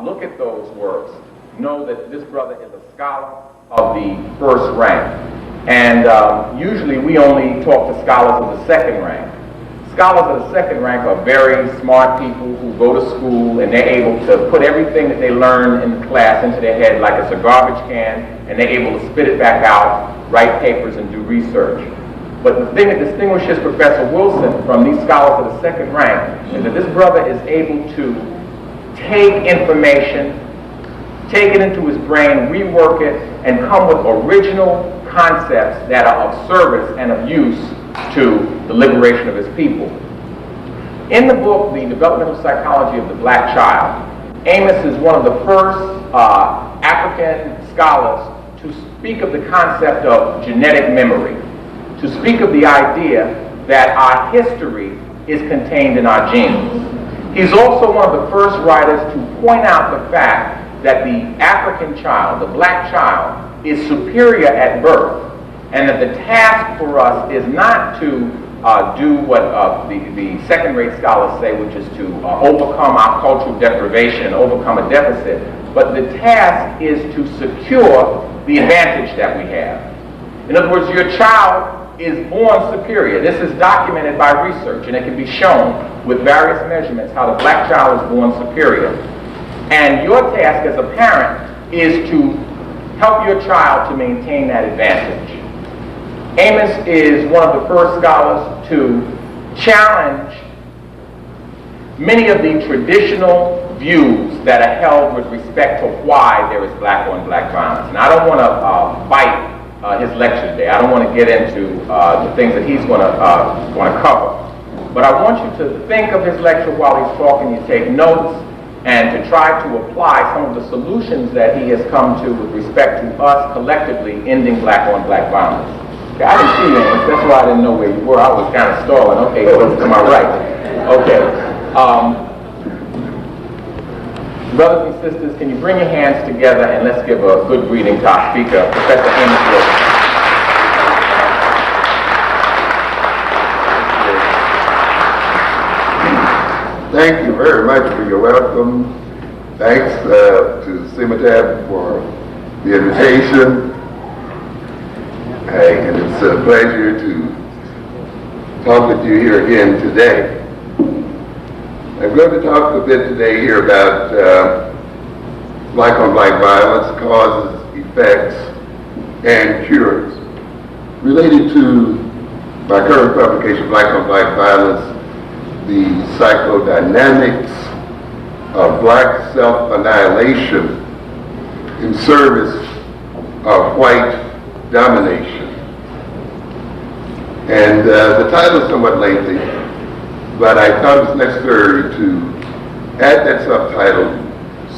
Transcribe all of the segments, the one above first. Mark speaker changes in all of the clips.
Speaker 1: look at those works, know that this brother is a scholar of the first rank. And usually we only talk to scholars of the second rank. Scholars of the second rank are very smart people who go to school and they're able to put everything that they learn in the class into their head like it's a garbage can, and they're able to spit it back out, write papers, and do research. But the thing that distinguishes Professor Wilson from these scholars of the second rank is that this brother is able to take information, take it into his brain, rework it, and come with original concepts that are of service and of use to the liberation of his people. In the book, The Developmental Psychology of the Black Child, Amos is one of the first African scholars to speak of the concept of genetic memory, to speak of the idea that our history is contained in our genes. He's also one of the first writers to point out the fact that the African child, the black child, is superior at birth, and that the task for us is not to do what the second-rate scholars say, which is to overcome our cultural deprivation and overcome a deficit, but the task is to secure the advantage that we have. In other words, your child is born superior. This is documented by research, and it can be shown with various measurements how the black child is born superior. And your task as a parent is to help your child to maintain that advantage. Amos is one of the first scholars to challenge many of the traditional views that are held with respect to why there is black on black violence. And I don't want to bite his lecture today. I don't want to get into the things that he's going to cover. But I want you to think of his lecture while he's talking. You take notes and to try to apply some of the solutions that he has come to with respect to us collectively ending black on black violence. Okay, I didn't see you, Amos. That's why I didn't know where you were. I was kind of stalling. Okay, go to my right. Okay. Brothers and sisters, can you bring your hands together and let's give a good greeting to our speaker, Professor Amos Wilson.
Speaker 2: Thank you very much for your welcome. Thanks to Sematab for the invitation. And it's a pleasure to talk with you here again today. I'm going to talk a bit today here about black on black violence, causes, effects, and cures. Related to my current publication, Black on Black Violence, the psychodynamics of black self-annihilation in service of white domination. And the title is somewhat lengthy, but I thought it was necessary to add that subtitle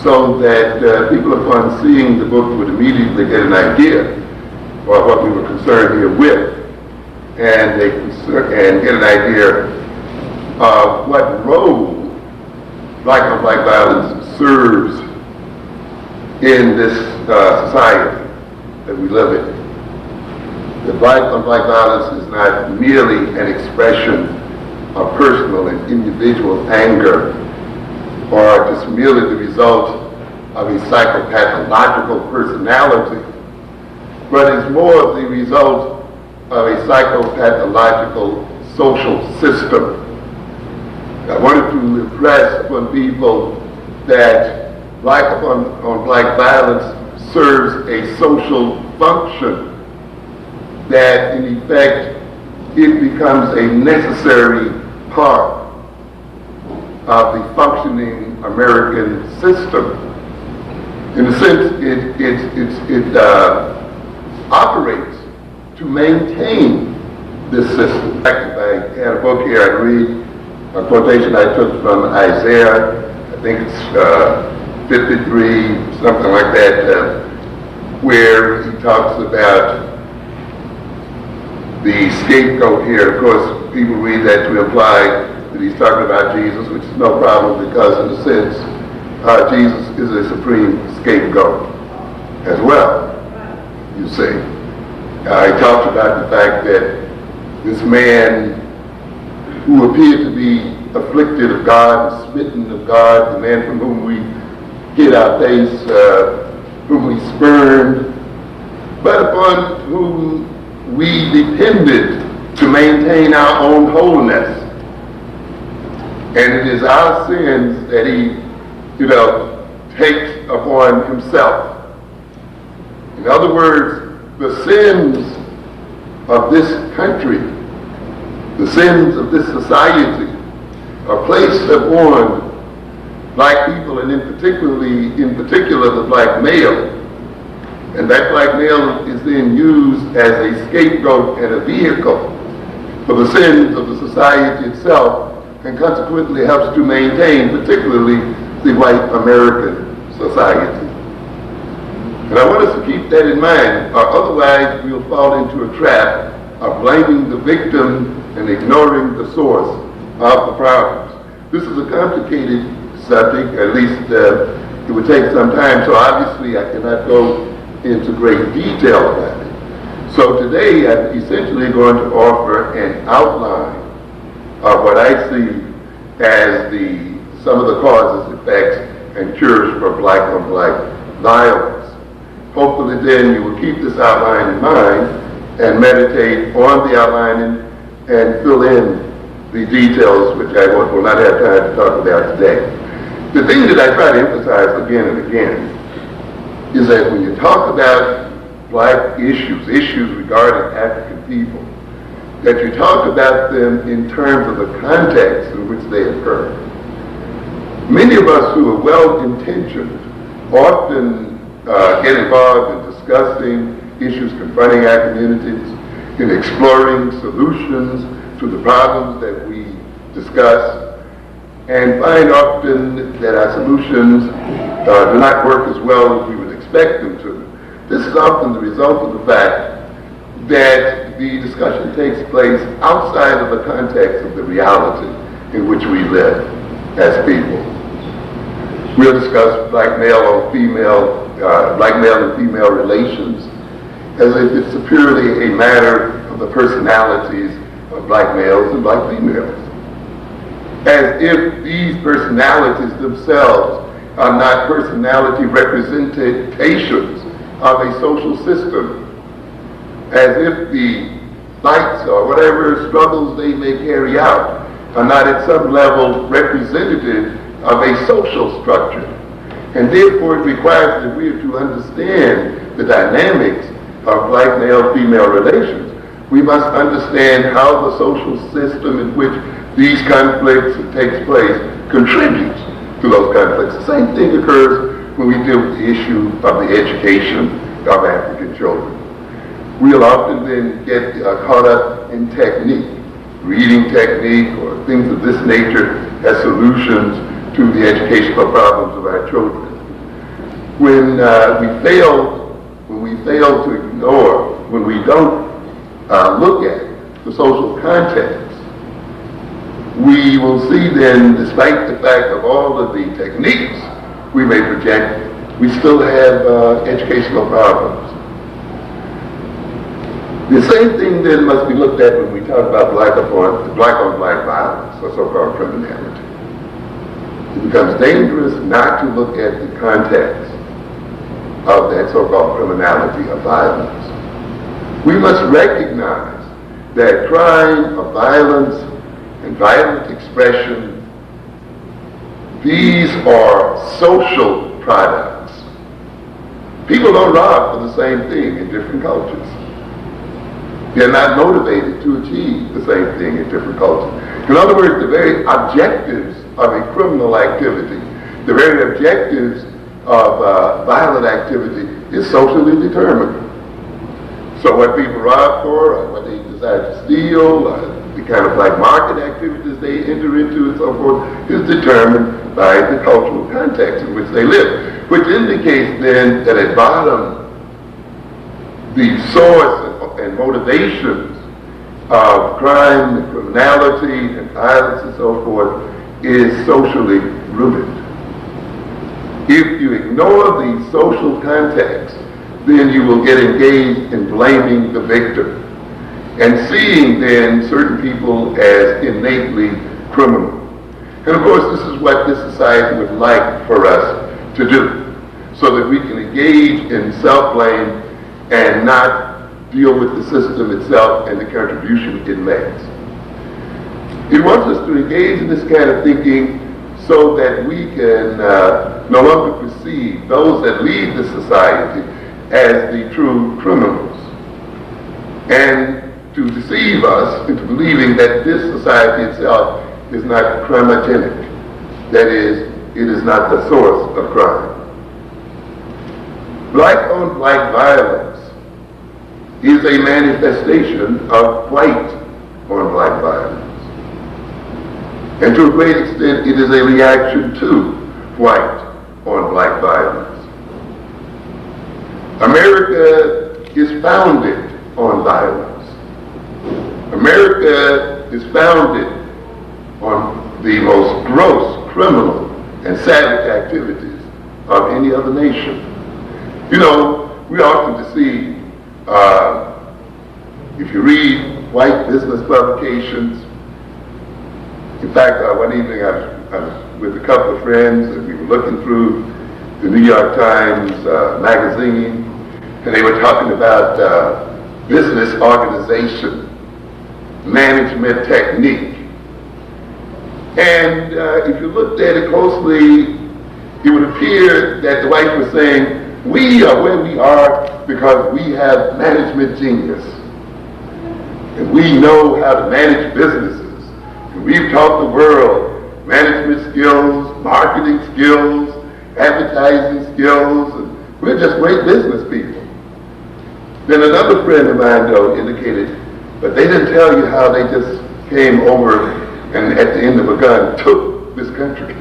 Speaker 2: so that people upon seeing the book would immediately get an idea of what we were concerned here with, and get an idea of what role black on black violence serves in this society that we live in. The black on black violence is not merely an expression of personal and individual anger, or just merely the result of a psychopathological personality, but is more of the result of a psychopathological social system. I wanted to impress upon people that black on black violence serves a social function, that in effect it becomes a necessary part of the functioning American system. In a sense, it operates to maintain this system. I had a book here I'd read, a quotation I took from Isaiah, I think it's 53, something like that, where he talks about the scapegoat here. Of course, people read that to imply that he's talking about Jesus, which is no problem because in a sense, Jesus is a supreme scapegoat as well, you see. He talks about the fact that this man who appeared to be afflicted of God and smitten of God, the man from whom we hit our face, whom we spurned, but upon whom we depended to maintain our own wholeness. And it is our sins that he, takes upon himself. In other words, the sins of this country, the sins of this society, are placed upon black people, and in particular the black male. And that black male is then used as a scapegoat and a vehicle for the sins of the society itself, and consequently helps to maintain particularly the white American society. And I want us to keep that in mind, or otherwise we'll fall into a trap of blaming the victim and ignoring the source of the problems. This is a complicated subject, at least it would take some time, so obviously I cannot go into great detail about it. So today I'm essentially going to offer an outline of what I see as some of the causes, effects, and cures for black-on-black violence. Hopefully then you will keep this outline in mind and meditate on the outline and fill in the details, which I will not have time to talk about today. The thing that I try to emphasize again and again is that when you talk about black issues regarding African people, that you talk about them in terms of the context in which they occur. Many of us who are well-intentioned often get involved in discussing issues confronting our communities, in exploring solutions to the problems that we discuss, and find often that our solutions do not work as well as we would expect them to. This is often the result of the fact that the discussion takes place outside of the context of the reality in which we live as people. We'll discuss black male and female relations as if it's purely a matter of the personalities of black males and black females. As if these personalities themselves are not personality representations of a social system. As if the fights or whatever struggles they may carry out are not at some level representative of a social structure. And therefore it requires that we are to understand the dynamics of black male-female relations. We must understand how the social system in which these conflicts takes place contributes to those conflicts. The same thing occurs when we deal with the issue of the education of African children. We'll often then get caught up in technique, reading technique or things of this nature as solutions to the educational problems of our children. When we fail to ignore, when we don't look at the social context, we will see then, despite the fact of all of the techniques we may project, we still have educational problems. The same thing then must be looked at when we talk about black-on-black violence, or so-called criminality. It becomes dangerous not to look at the context of that so-called criminality of violence. We must recognize that crime of violence and violent expression, these are social products. People don't rob for the same thing in different cultures. They're not motivated to achieve the same thing in different cultures. In other words, the very objectives of a criminal activity, the very objectives of violent activity is socially determined. So what people rob for, or what they decide to steal, the kind of black market activities they enter into and so forth, is determined by the cultural context in which they live, which indicates then that at bottom, the source and motivations of crime and criminality and violence and so forth is socially rooted. If you ignore the social context, then you will get engaged in blaming the victim and seeing then certain people as innately criminal. And of course, this is what this society would like for us to do, so that we can engage in self-blame and not deal with the system itself and the contribution it makes. He wants us to engage in this kind of thinking so that we can no longer perceive those that lead the society as the true criminals, and to deceive us into believing that this society itself is not crimogenic. That is, it is not the source of crime. Black-on-black violence is a manifestation of white-on-black violence. And to a great extent, it is a reaction to white-on-black violence. America is founded on violence. America is founded on the most gross, criminal, and savage activities of any other nation. You know, we often deceive, if you read white business publications. In fact, one evening I was with a couple of friends and we were looking through the New York Times magazine, and they were talking about business organization, management technique. And if you looked at it closely, it would appear that the whites were saying, we are where we are because we have management genius. And we know how to manage businesses. And we've taught the world management skills, marketing skills, advertising skills, and we're just great business people. Then another friend of mine, though, indicated, but they didn't tell you how they just came over and at the end of a gun took this country.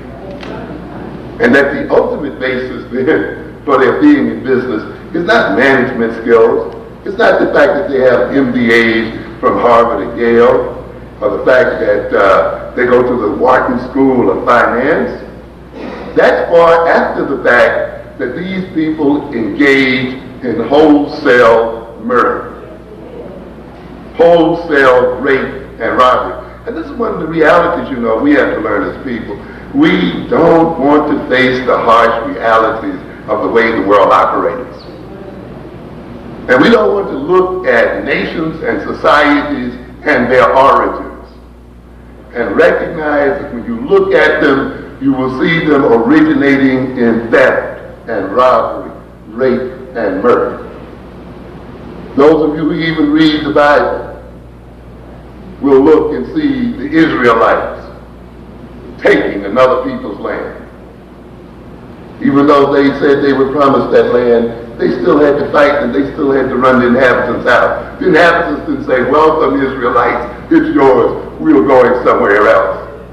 Speaker 2: And that the ultimate basis then for their being in business is not management skills. It's not the fact that they have MBAs from Harvard and Yale, or the fact that they go to the Wharton School of Finance. That's far after the fact that these people engage in wholesale murder, wholesale rape and robbery. And this is one of the realities, you know, we have to learn as people. We don't want to face the harsh realities of the way the world operates. And we don't want to look at nations and societies and their origins and recognize that when you look at them, you will see them originating in theft and robbery, rape and murder. Those of you who even read the Bible will look and see the Israelites taking another people's land. Even though they said they were promised that land, they still had to fight and they still had to run the inhabitants out. The inhabitants didn't say, welcome Israelites, it's yours, we're going somewhere else.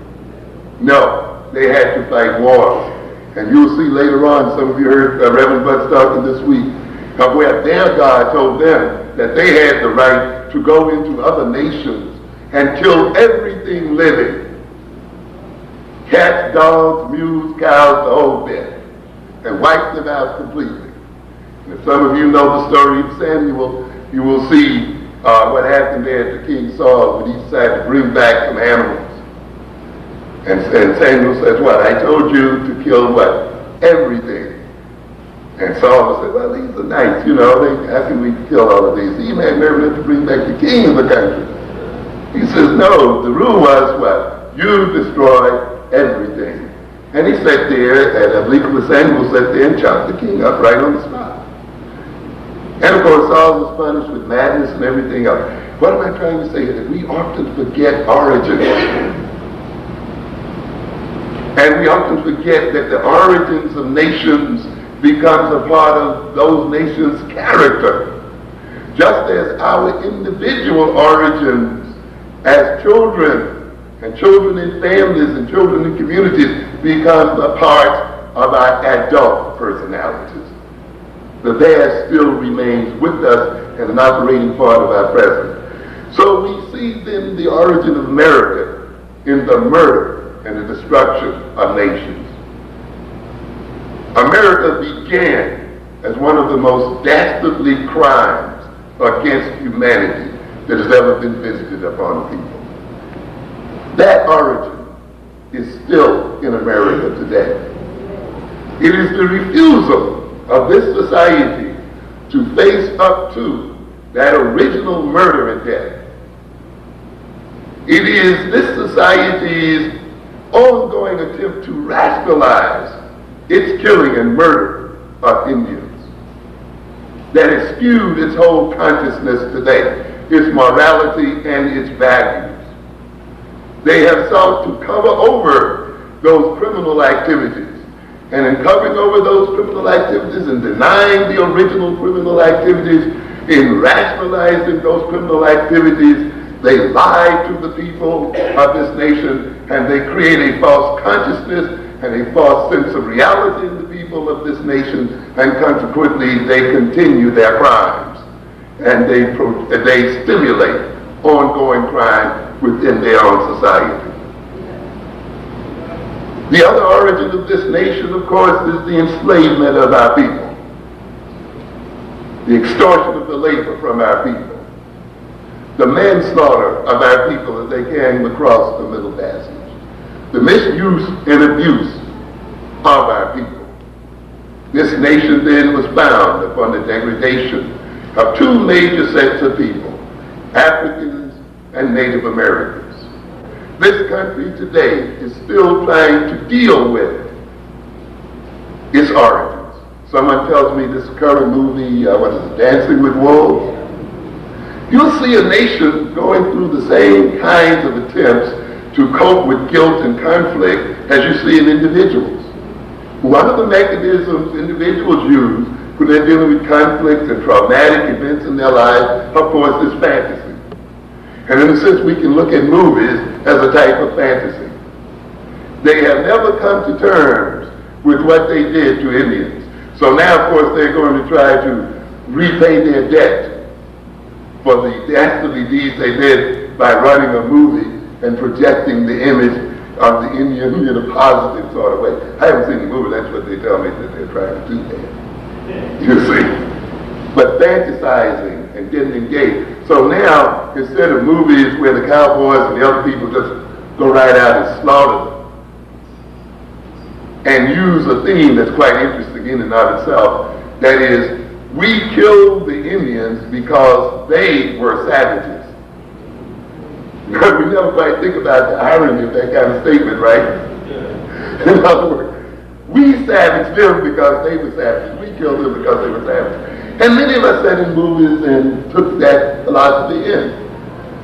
Speaker 2: No, they had to fight wars. And you'll see later on, some of you heard Reverend Butts talking this week, of where their God told them that they had the right to go into other nations and kill everything living. Cats, dogs, mules, cows, the whole bit. And wipe them out completely. And if some of you know the story of Samuel, you will see what happened there to King Saul when he decided to bring back some animals. And Samuel says, what? I told you to kill what? Everything. And Saul said, well, these are nice, you know, how can we kill all of these? He had nerve enough to bring back the king of the country. He says, no, the rule was what? You destroy everything. And he sat there, and I believe it was Samuel sat there and chopped the king up right on the spot. And of course, Saul was punished with madness and everything else. What am I trying to say? That we often forget origins. And we often forget that the origins of nations becomes a part of those nations' character. Just as our individual origins as children, and children in families and children in communities become a part of our adult personalities. The past still remains with us and an operating part of our present. So we see then the origin of America in the murder and the destruction of nations. America began as one of the most dastardly crimes against humanity that has ever been visited upon people. That origin is still in America today. It is the refusal of this society to face up to that original murder and death. It is this society's ongoing attempt to rationalize its killing and murder of Indians that has skewed its whole consciousness today, its morality and its values. They have sought to cover over those criminal activities. And in covering over those criminal activities and denying the original criminal activities, in rationalizing those criminal activities, they lie to the people of this nation, and they create a false consciousness and a false sense of reality in the people of this nation, and consequently they continue their crimes, and they stimulate ongoing crime within their own society. The other origin of this nation, of course, is the enslavement of our people, the extortion of the labor from our people, the manslaughter of our people as they came across the Middle Passage, the misuse and abuse of our people. This nation then was founded upon the degradation of two major sets of people, Africans and Native Americans. This country today is still trying to deal with its origins. Someone tells me this current movie, Dancing with Wolves? You'll see a nation going through the same kinds of attempts to cope with guilt and conflict as you see in individuals. One of the mechanisms individuals use when they're dealing with conflict and traumatic events in their lives, of course, is fantasy. And in a sense, we can look at movies as a type of fantasy. They have never come to terms with what they did to Indians. So now, of course, they're going to try to repay their debt for the dastardly deeds they did by running a movie and projecting the image of the Indian in a positive sort of way. I haven't seen the movie, that's what they tell me that they're trying to do there. You see? But fantasizing and getting engaged. So now, instead of movies where the cowboys and the other people just go right out and slaughter them, and use a theme that's quite interesting in and of itself, that is, we killed the Indians because they were savages. We never quite think about the irony of that kind of statement, right? Yeah. In other words, we savaged them because they were savages. We killed them because they were savages. And many of us sat in movies and took that philosophy in.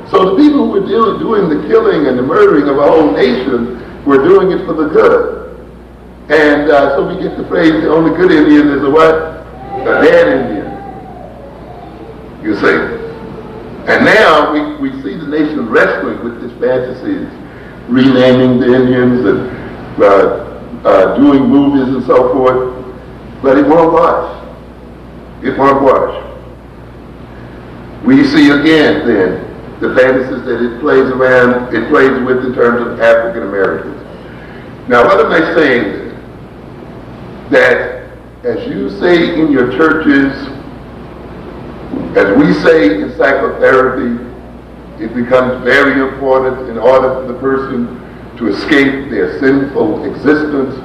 Speaker 2: So the people who were doing the killing and the murdering of a whole nation were doing it for the good. And so we get the phrase, the only good Indian is a what? A dead Indian. You see? And now we see the nation wrestling with these fantasies, renaming the Indians and doing movies and so forth, but it won't wash. It won't wash. We see again then the fantasies that it plays with in terms of African Americans. Now what am I saying then? That as you say in your churches, as we say in psychotherapy, it becomes very important in order for the person to escape their sinful existence,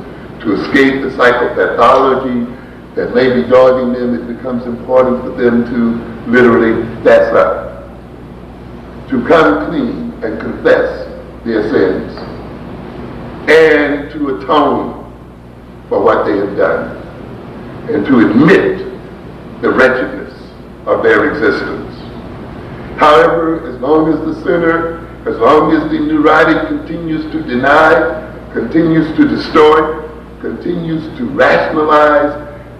Speaker 2: to escape the psychopathology that may be dogging them. It becomes important for them to literally fess up, to come clean and confess their sins, and to atone for what they have done, and to admit the wretchedness of their existence. However, as long as the sinner, as long as the neurotic continues to deny, continues to distort, continues to rationalize,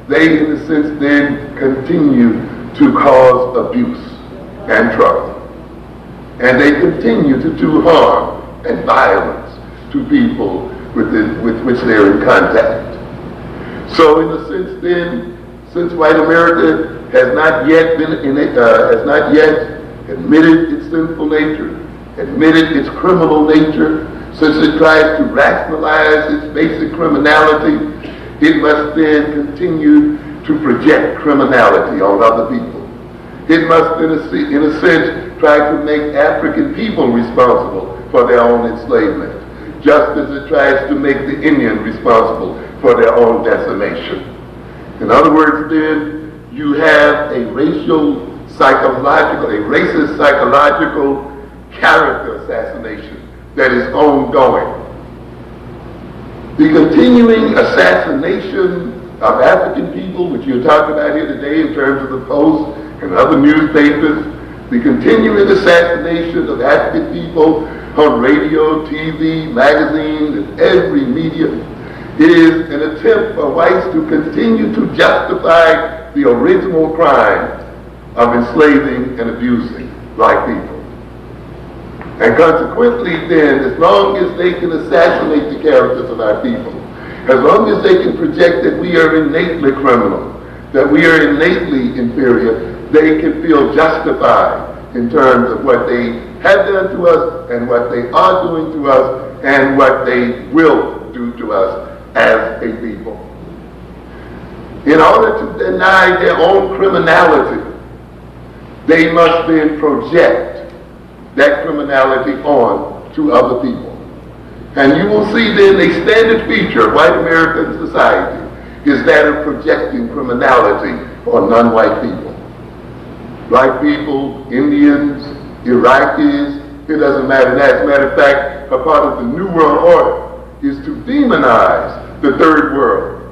Speaker 2: they in a sense then continue to cause abuse and trouble. And they continue to do harm and violence to people with which they're in contact. So in a sense then, since white America has not yet admitted its sinful nature, admitted its criminal nature, since it tries to rationalize its basic criminality, it must then continue to project criminality on other people. It must, in a sense, try to make African people responsible for their own enslavement, just as it tries to make the Indian responsible for their own decimation. In other words, then, you have a racist psychological character assassination that is ongoing. The continuing assassination of African people, which you're talking about here today in terms of the Post and other newspapers, the continuing assassination of African people on radio, TV, magazines, and every medium is an attempt for whites to continue to justify the original crime of enslaving and abusing black people. And consequently then, as long as they can assassinate the characters of our people, as long as they can project that we are innately criminal, that we are innately inferior, they can feel justified in terms of what they have done to us and what they are doing to us and what they will do to us as a people. In order to deny their own criminality, they must then project that criminality on to other people. And you will see then a standard feature of white American society is that of projecting criminality on non-white people. Black people, Indians, Iraqis, it doesn't matter. As a matter of fact, a part of the New World Order is to demonize the third world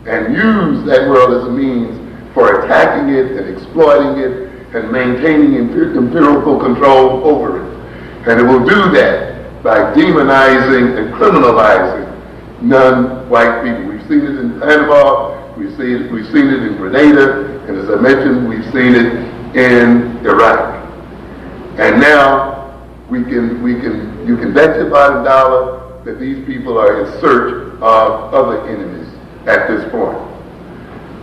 Speaker 2: and use that world as a means for attacking it and exploiting it and maintaining empirical control over it. And it will do that by demonizing and criminalizing non-white people. We've seen it in Panama, we've seen it in Grenada, and as I mentioned, we've seen it in Iraq. And now you can bet your bottom dollar that these people are in search of other enemies at this point.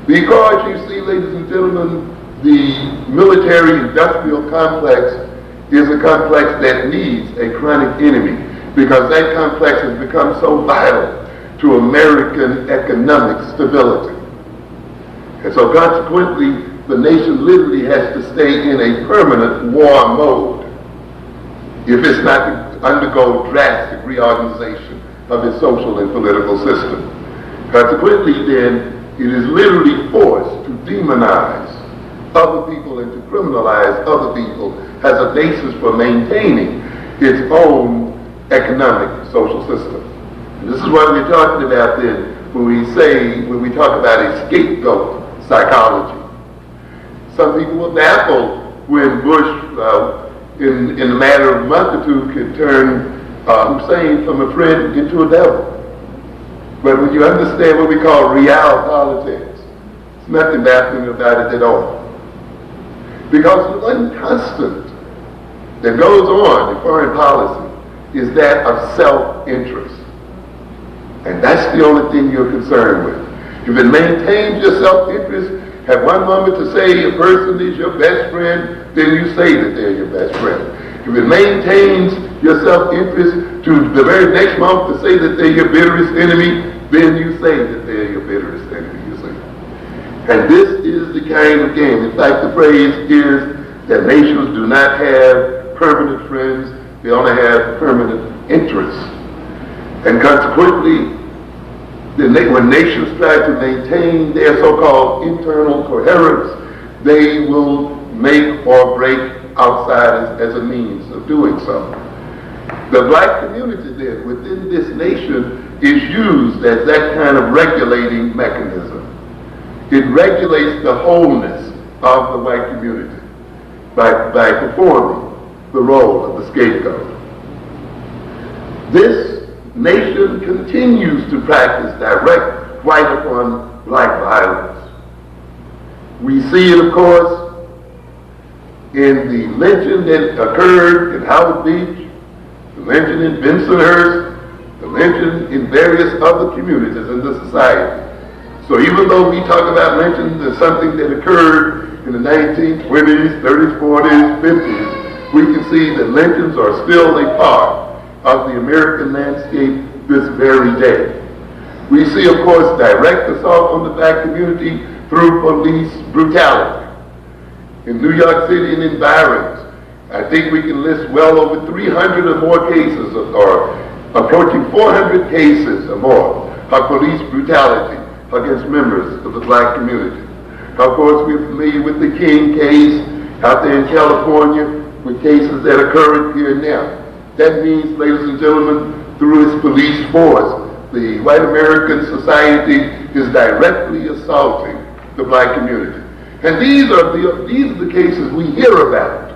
Speaker 2: Because you see, ladies and gentlemen, the military-industrial complex is a complex that needs a chronic enemy, because that complex has become so vital to American economic stability. And so consequently, the nation literally has to stay in a permanent war mode if it's not to undergo drastic reorganization of its social and political system. Consequently, then, it is literally forced to demonize other people and to criminalize other people as a basis for maintaining its own economic social system. And this is what we're talking about then when we talk about a scapegoat psychology. Some people were baffled when Bush, in a matter of a month or two, could turn Hussein from a friend into a devil. But when you understand what we call real politics, there's nothing baffling about it at all. Because the one constant that goes on in foreign policy is that of self-interest. And that's the only thing you're concerned with. If it maintains your self-interest, at one moment to say a person is your best friend, then you say that they're your best friend. If it maintains your self-interest to the very next moment to say that they're your bitterest enemy, then you say that they're your bitterest enemy, you see. And this is the kind of game. In fact, the phrase is that nations do not have permanent friends, they only have permanent interests. And consequently, when nations try to maintain their so-called internal coherence, they will make or break outsiders as a means of doing so. The black community then within this nation is used as that kind of regulating mechanism. It regulates the wholeness of the white community by performing the role of the scapegoat. This nation continues to practice direct white upon black violence. We see it, of course, in the lynching that occurred in Howard Beach, the lynching in Bensonhurst, the lynching in various other communities in the society. So even though we talk about lynching as something that occurred in the 1920s, 30s, 40s, 50s, we can see that lynchings are still a part of the American landscape this very day. We see, of course, direct assault on the black community through police brutality. In New York City and environs, I think we can list well over 300 or more cases, or approaching 400 cases or more of police brutality against members of the black community. Of course, we're familiar with the King case out there in California, with cases that occurred here and now. That means, ladies and gentlemen, through its police force, the white American society is directly assaulting the black community. And these are the cases we hear about.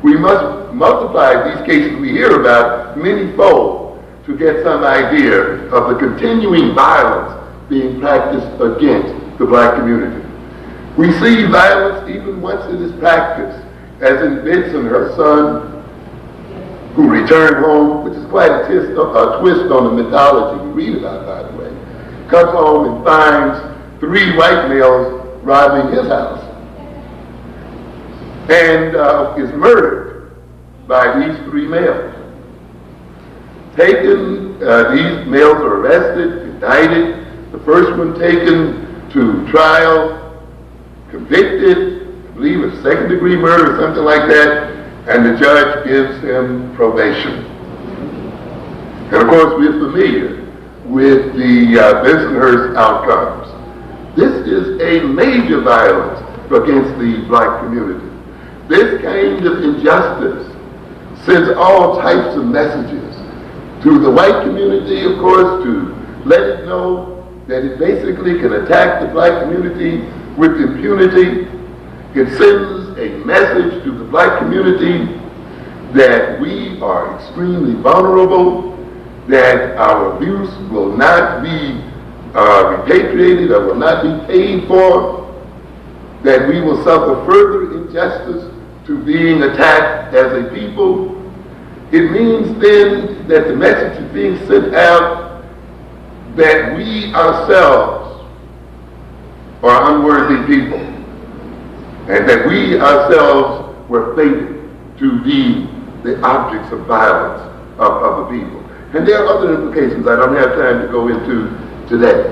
Speaker 2: We must multiply these cases we hear about many-fold to get some idea of the continuing violence being practiced against the black community. We see violence even once it is practiced, as in Benson, her son, who returned home, which is quite a twist on the mythology we read about, by the way, comes home and finds 3 white males robbing his house and is murdered by these 3 males. These males are arrested, indicted, the first one taken to trial, convicted, I believe it's 2nd-degree murder or something like that, and the judge gives him probation. And of course, we're familiar with the Bensonhurst outcomes. This is a major violence against the black community. This kind of injustice sends all types of messages to the white community, of course, to let it know that it basically can attack the black community with impunity. It sends a message to the black community that we are extremely vulnerable, that our abuse will not be repatriated or will not be paid for, that we will suffer further injustice to being attacked as a people. It means then that the message is being sent out that we ourselves are unworthy people, and that we ourselves were fated to be the objects of violence of other people. And there are other implications I don't have time to go into today.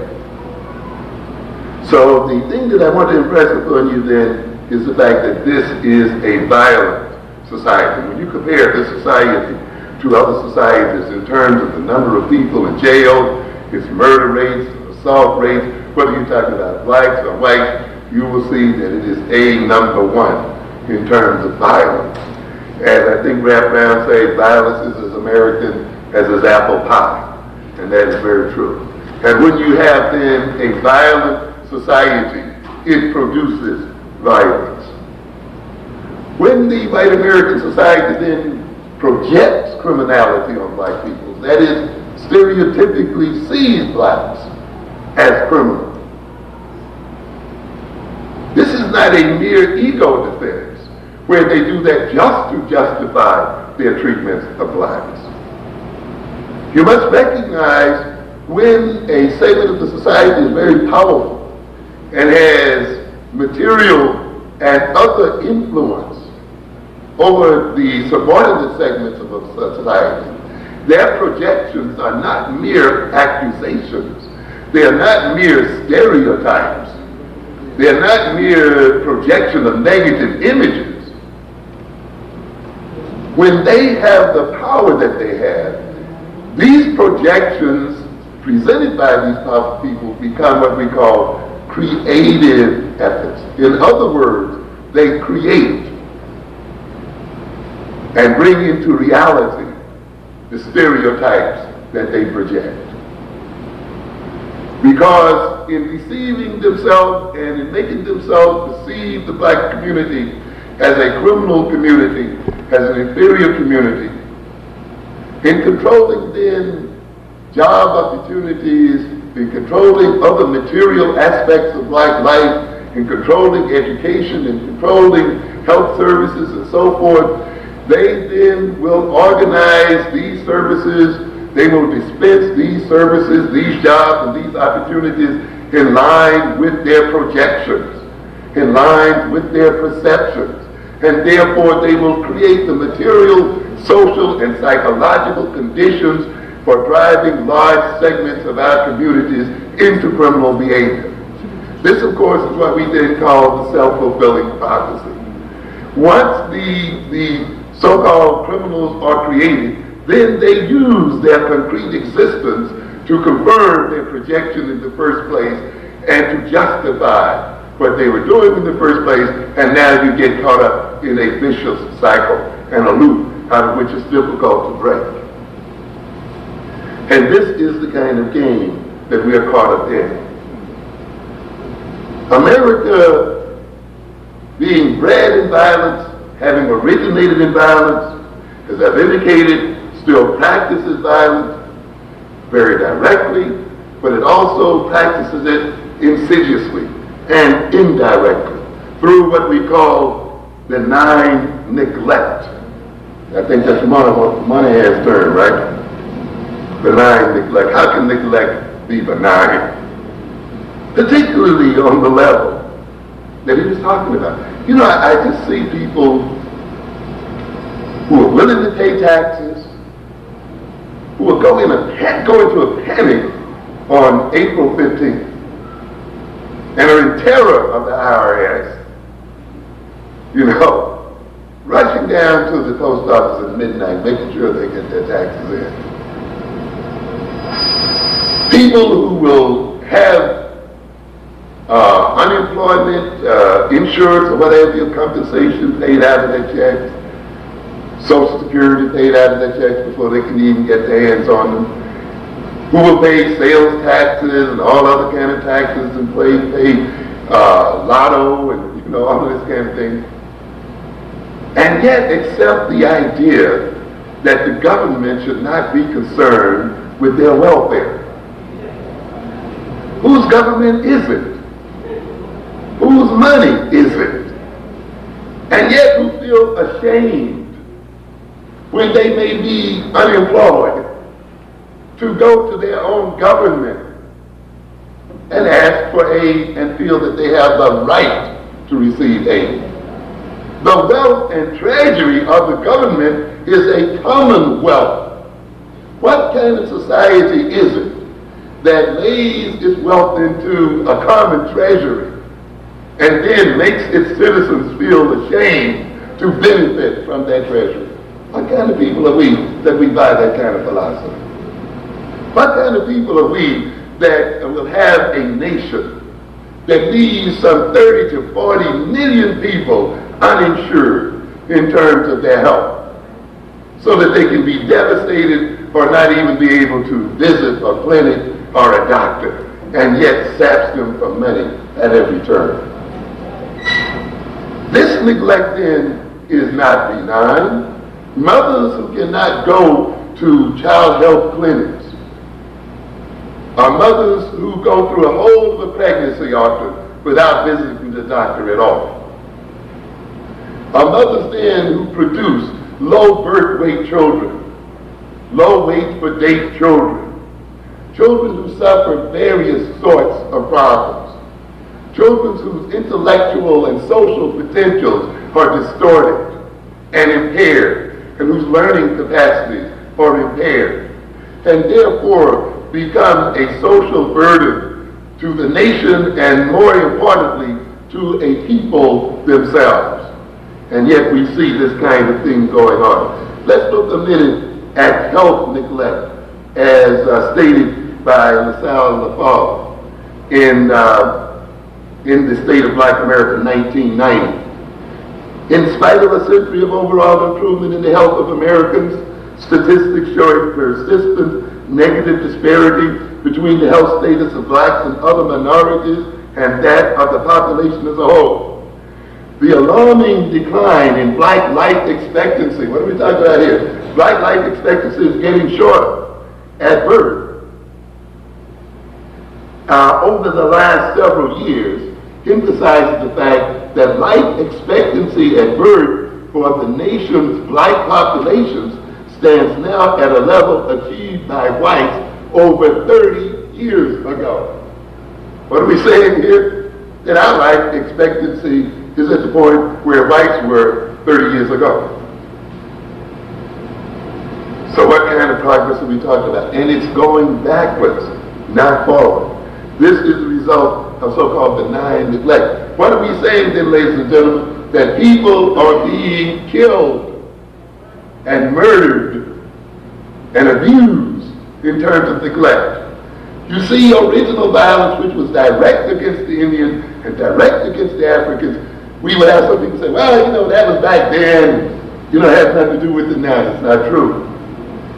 Speaker 2: So the thing that I want to impress upon you then is the fact that this is a violent society. When you compare this society to other societies in terms of the number of people in jail, its murder rates, assault rates, whether you're talking about blacks or whites, you will see that it is a number 1 in terms of violence. As I think Rap Brown said, violence is as American as his apple pie. And that is very true. And when you have then a violent society, it produces violence. When the white American society then projects criminality on black people, that is, stereotypically sees blacks as criminals, this is not a mere ego defense where they do that just to justify their treatment of blacks. You must recognize when a segment of the society is very powerful and has material and other influence over the subordinate segments of a society, their projections are not mere accusations. They are not mere stereotypes. They are not mere projection of negative images. When they have the power that they have, these projections presented by these powerful people become what we call creative efforts. In other words, they create and bring into reality the stereotypes that they project. Because in receiving themselves and in making themselves perceive the black community as a criminal community, as an inferior community, in controlling then job opportunities, in controlling other material aspects of black life, in controlling education, in controlling health services and so forth, they then will organize these services, they will dispense these services, these jobs, and these opportunities in line with their projections, in line with their perceptions. And therefore, they will create the material, social, and psychological conditions for driving large segments of our communities into criminal behavior. This, of course, is what we then call the self-fulfilling prophecy. Once the so-called criminals are created, then they use their concrete existence to confirm their projection in the first place and to justify what they were doing in the first place, and now you get caught up in a vicious cycle and a loop out of which it's difficult to break. And this is the kind of game that we are caught up in. America, being bred in violence, having originated in violence, as I've indicated, still practices violence very directly, but it also practices it insidiously and indirectly through what we call benign neglect. I think that's Moynihan's term, right? Benign neglect. How can neglect be benign? Particularly on the level that he was talking about. You know, I just see people who are willing to pay taxes, who will go into a panic on April 15th and are in terror of the IRS, you know, rushing down to the post office at midnight, making sure they get their taxes in. People who will have unemployment, insurance, or whatever, compensation paid out of their checks, Social Security paid out of their checks before they can even get their hands on them, who will pay sales taxes and all other kind of taxes and pay lotto and, you know, all of this kind of thing, and yet accept the idea that the government should not be concerned with their welfare. Whose government is it? Whose money is it? And yet who feel ashamed when they may be unemployed to go to their own government and ask for aid and feel that they have the right to receive aid. The wealth and treasury of the government is a commonwealth. What kind of society is it that lays its wealth into a common treasury and then makes its citizens feel ashamed to benefit from that treasury? What kind of people are we that we buy that kind of philosophy? What kind of people are we that will have a nation that leaves some 30 to 40 million people uninsured in terms of their health, so that they can be devastated or not even be able to visit a clinic or a doctor, and yet saps them for money at every turn? This neglect then is not benign. Mothers who cannot go to child health clinics, or mothers who go through a whole of a pregnancy often without visiting the doctor at all, or mothers then who produce low birth weight children, low weight for date children, children who suffer various sorts of problems, children whose intellectual and social potentials are distorted and impaired, and whose learning capacities are impaired, and therefore become a social burden to the nation and, more importantly, to a people themselves. And yet we see this kind of thing going on. Let's look a minute at health neglect as stated by LaSalle Lafave in the State of Black America, 1990. In spite of a century of overall improvement in the health of Americans, statistics showing persistent negative disparity between the health status of blacks and other minorities and that of the population as a whole. The alarming decline in black life expectancy, what are we talking about here? Black life expectancy is getting shorter at birth. Over the last several years, emphasizes the fact that life expectancy at birth for the nation's black populations stands now at a level achieved by whites over 30 years ago. What are we saying here? That our life expectancy is at the point where whites were 30 years ago. So what kind of progress are we talking about? And it's going backwards, not forward. This is the result of so-called benign neglect. What are we saying then, ladies and gentlemen? That people are being killed and murdered and abused in terms of neglect. You see original violence, which was direct against the Indians and direct against the Africans. We would have some people say, well, that was back then. It has nothing to do with it now. It's not true.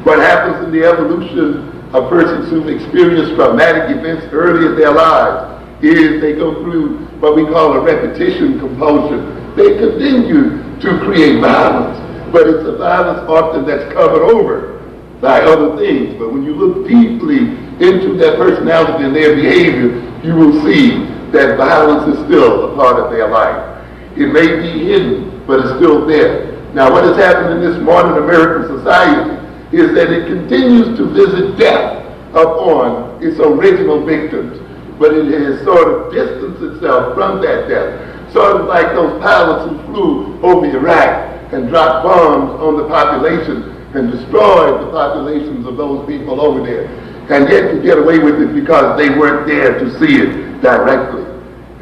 Speaker 2: What happens in the evolution of persons who experience traumatic events early in their lives is they go through what we call a repetition compulsion. They continue to create violence, but it's a violence often that's covered over by other things. But when you look deeply into their personality and their behavior, you will see that violence is still a part of their life. It may be hidden, but it's still there. Now, what has happened in this modern American society is that it continues to visit death upon its original victims, but it has sort of distanced itself from that death. Sort of like those pilots who flew over Iraq and dropped bombs on the population and destroyed the populations of those people over there, and yet could get away with it because they weren't there to see it directly,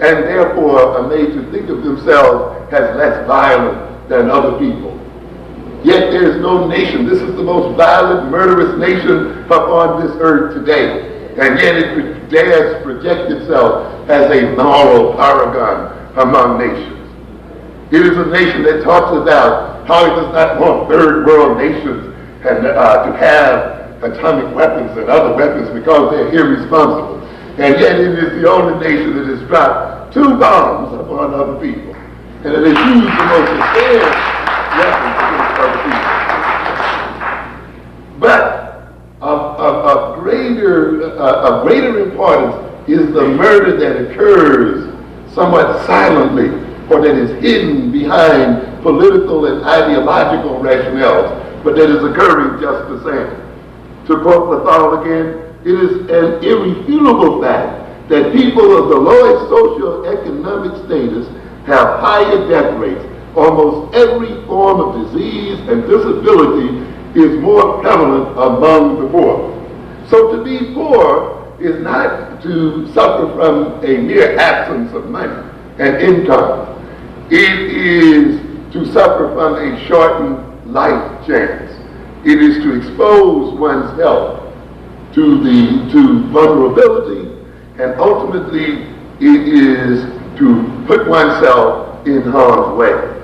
Speaker 2: and therefore are made to think of themselves as less violent than other people. Yet there is no nation. This is the most violent, murderous nation upon this earth today, and yet it dares project itself as a moral paragon among nations. It is a nation that talks about how it does not want third world nations and to have atomic weapons and other weapons because they're irresponsible. And yet it is the only nation that has dropped 2 bombs upon other people. And it has used the most advanced weapons against other people. But of greater importance is the murder that occurs somewhat silently, or that is hidden behind political and ideological rationales, but that is occurring just the same. To quote Lethal again, it is an irrefutable fact that people of the lowest socioeconomic status have higher death rates. Almost every form of disease and disability is more prevalent among the poor. So to be poor is not to suffer from a mere absence of money and income. It is to suffer from a shortened life chance. It is to expose one's health to vulnerability, and ultimately it is to put oneself in harm's way.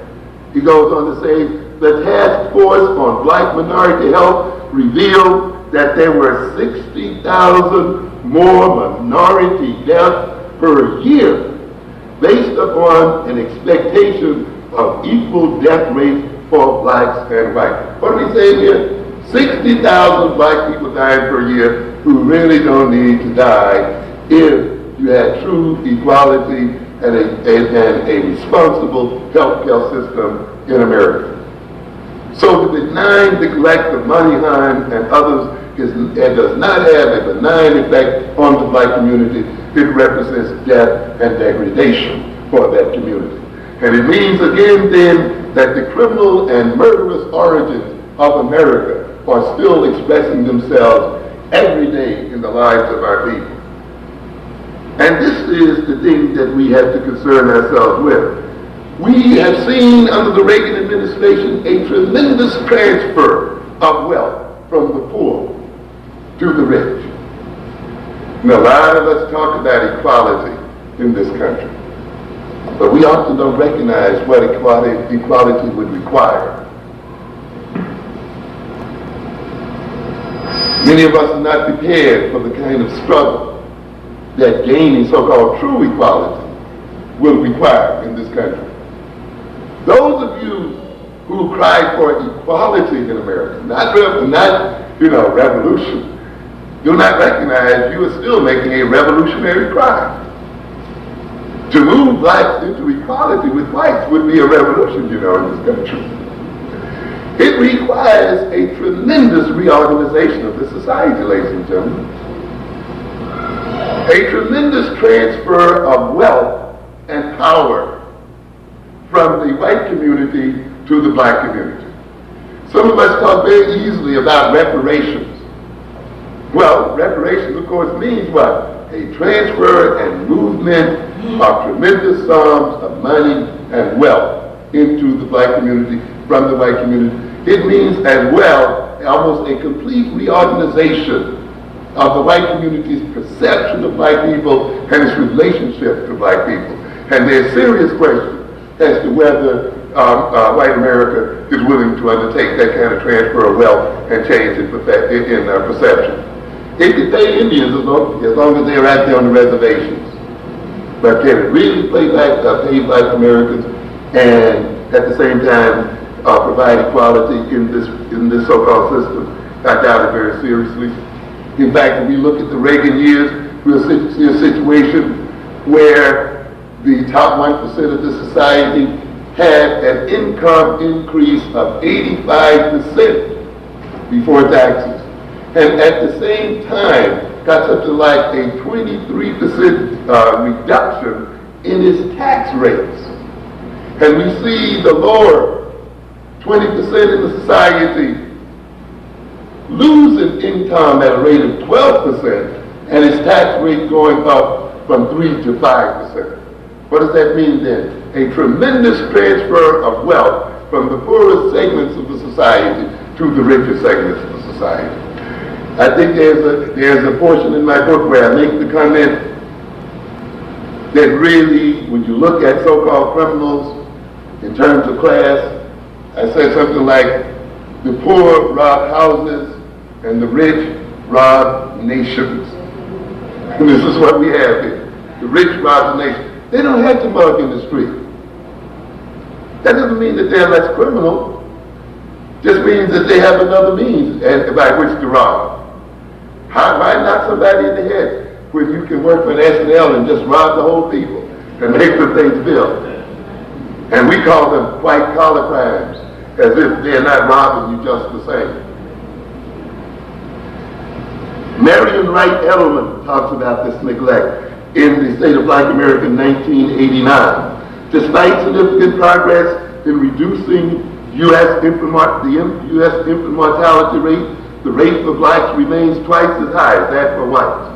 Speaker 2: He goes on to say, the task force on black minority health revealed that there were 60,000 more minority deaths per year based upon an expectation of equal death rates for blacks and whites. What are we saying here? 60,000 black people dying per year who really don't need to die if you had true equality and a responsible healthcare system in America. So the benign neglect of money-harm and others does not have a benign effect on the black community. It represents death and degradation for that community. And it means again then that the criminal and murderous origins of America are still expressing themselves every day in the lives of our people. And this is the thing that we have to concern ourselves with. We have seen under the Reagan administration a tremendous transfer of wealth from the poor to the rich. And a lot of us talk about equality in this country, but we often don't recognize what equality would require. Many of us are not prepared for the kind of struggle that gaining so-called true equality will require in this country. Those of you who cry for equality in America, not revolution, do not recognize you are still making a revolutionary cry. To move blacks into equality with whites would be a revolution, in this country. It requires a tremendous reorganization of the society, ladies and gentlemen. A tremendous transfer of wealth and power from the white community to the black community. Some of us talk very easily about reparations. Well, reparations, of course, means what? A transfer and movement of tremendous sums of money and wealth into the black community from the white community. It means as well almost a complete reorganization of the white community's perception of black people and its relationship to black people. And there's serious questions as to whether white America is willing to undertake that kind of transfer of wealth and change in perception. It can pay Indians as long as they're out there on the reservations. But can it really pay black Americans and at the same time provide equality in this so-called system? I doubt it very seriously. In fact, if we look at the Reagan years, we'll see a situation where the top 1% of the society had an income increase of 85% before taxes. And at the same time, got something like a 23% reduction in its tax rates. And we see the lower 20% in the society losing income at a rate of 12% and its tax rate going up from 3 to 5%. What does that mean then? A tremendous transfer of wealth from the poorest segments of the society to the richest segments of the society. I think there's a portion in my book where I make the comment that really, when you look at so-called criminals in terms of class, I said something like, the poor rob houses and the rich rob nations. And this is what we have here. The rich rob the nation. They don't have to mug in the street. That doesn't mean that they're less criminal. Just means that they have another means by which to rob. Why knock somebody in the head when you can work for an S&L and just rob the whole people and make the things build? And we call them white-collar crimes, as if they're not robbing you just the same. Marion Wright Edelman talks about this neglect in the State of Black America in 1989. Despite significant progress in reducing U.S. infant mortality rate, the rate for blacks remains twice as high as that for whites.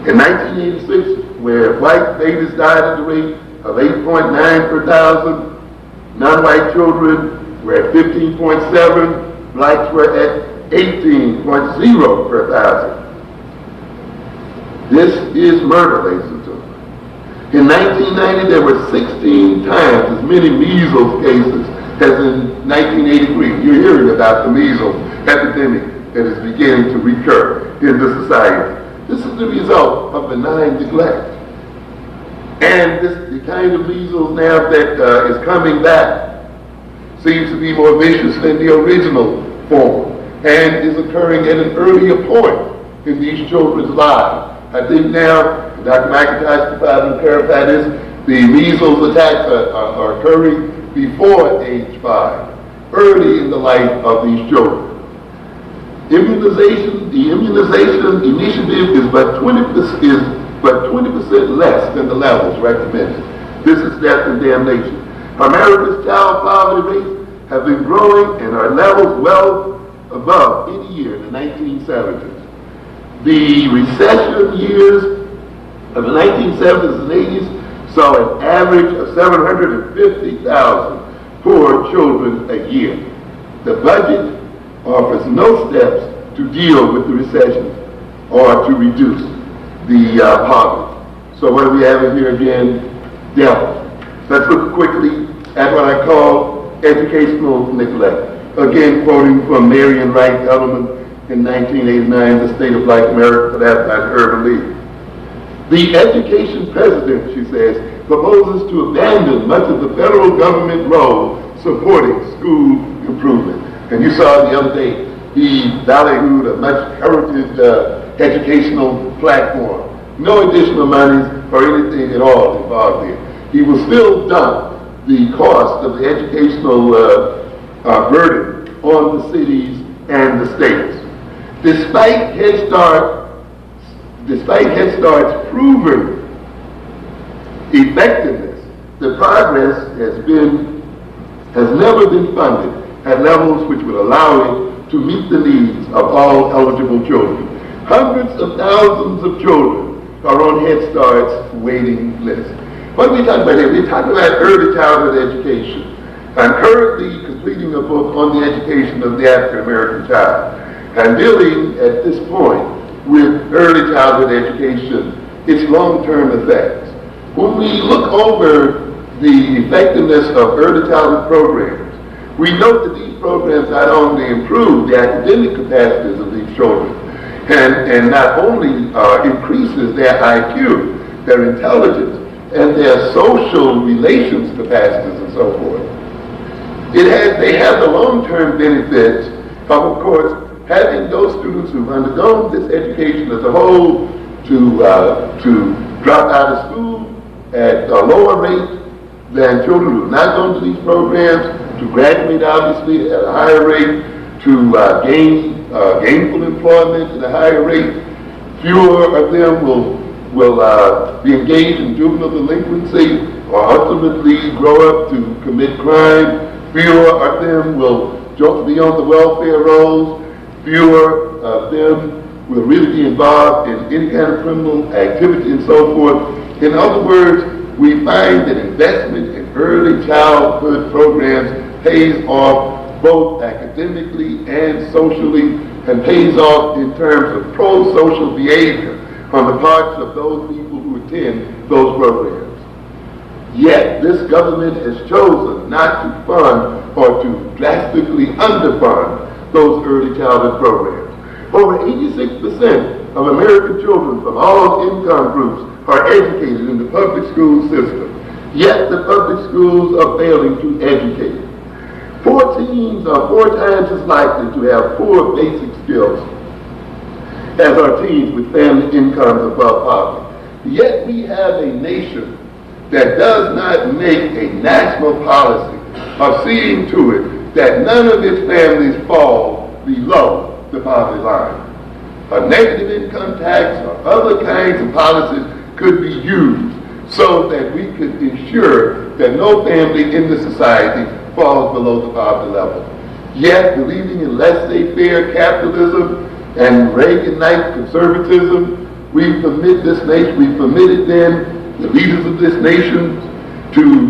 Speaker 2: In 1986, where white babies died at the rate of 8.9 per thousand, non-white children were at 15.7, blacks were at 18.0 per thousand. This is murder, ladies and gentlemen. In 1990, there were 16 times as many measles cases as in 1983. You're hearing about the measles epidemic that is beginning to recur in the society. This is the result of benign neglect. And the kind of measles now that is coming back seems to be more vicious than the original form and is occurring at an earlier point in these children's lives. I think now, Dr. McIntyre could probably clarify this, the measles attacks are occurring before age 5, early in the life of these children. The immunization initiative is but 20% less than the levels recommended. This is death and damnation. America's child poverty rates have been growing and are levels well above any year in the 1970s. The recession years of the 1970s and 80s saw an average of 750,000 poor children a year. The budget offers no steps to deal with the recession or to reduce the poverty. So what do we have here again? Devils. Let's look quickly at what I call educational neglect. Again, quoting from Marion Wright Edelman in 1989, The State of Black America, for that by Urban League. The education president, she says, proposes to abandon much of the federal government role supporting school improvement. And you saw the other day, he ballyhooed a much heralded educational platform. No additional monies or anything at all involved here. He will still dump the cost of the educational burden on the cities and the states. Despite Head Start's proven effectiveness, the progress has never been funded at levels which would allow it to meet the needs of all eligible children. Hundreds of thousands of children are on Head Start's waiting list. What are we talking about here? We're talking about early childhood education. I'm currently completing a book on the education of the African American child. and dealing at this point with early childhood education, its long-term effects. When we look over the effectiveness of early childhood programs, we note that these programs not only improve the academic capacities of these children, and not only increases their IQ, their intelligence, and their social relations capacities and so forth. They have the long-term benefits of course, having those students who've undergone this education as a whole to drop out of school at a lower rate than children who have not gone to these programs, to graduate obviously at a higher rate, to gain gainful employment at a higher rate. Fewer of them will be engaged in juvenile delinquency or ultimately grow up to commit crime. Fewer of them will be on the welfare rolls. Fewer of them will really be involved in any kind of criminal activity and so forth. In other words, we find that investment in early childhood programs pays off both academically and socially, and pays off in terms of pro-social behavior on the parts of those people who attend those programs. Yet, this government has chosen not to fund or to drastically underfund those early childhood programs. Over 86% of American children from all income groups are educated in the public school system. Yet, the public schools are failing to educate. Poor teens are 4 times as likely to have poor basic skills as are teens with family incomes above poverty. Yet we have a nation that does not make a national policy of seeing to it that none of its families fall below the poverty line. A negative income tax or other kinds of policies could be used so that we could ensure that no family in the society falls below the poverty level. Yet, believing in laissez-faire capitalism and Reaganite conservatism, we permitted then the leaders of this nation to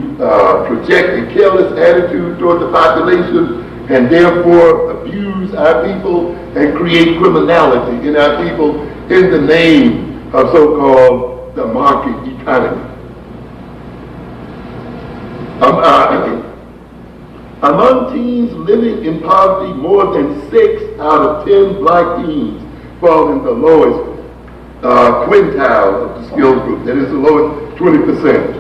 Speaker 2: project a careless attitude toward the population and therefore abuse our people and create criminality in our people in the name of so-called the market economy. Among teens living in poverty, more than 6 out of 10 black teens fall in the lowest quintile of the skills group, that is the lowest 20%.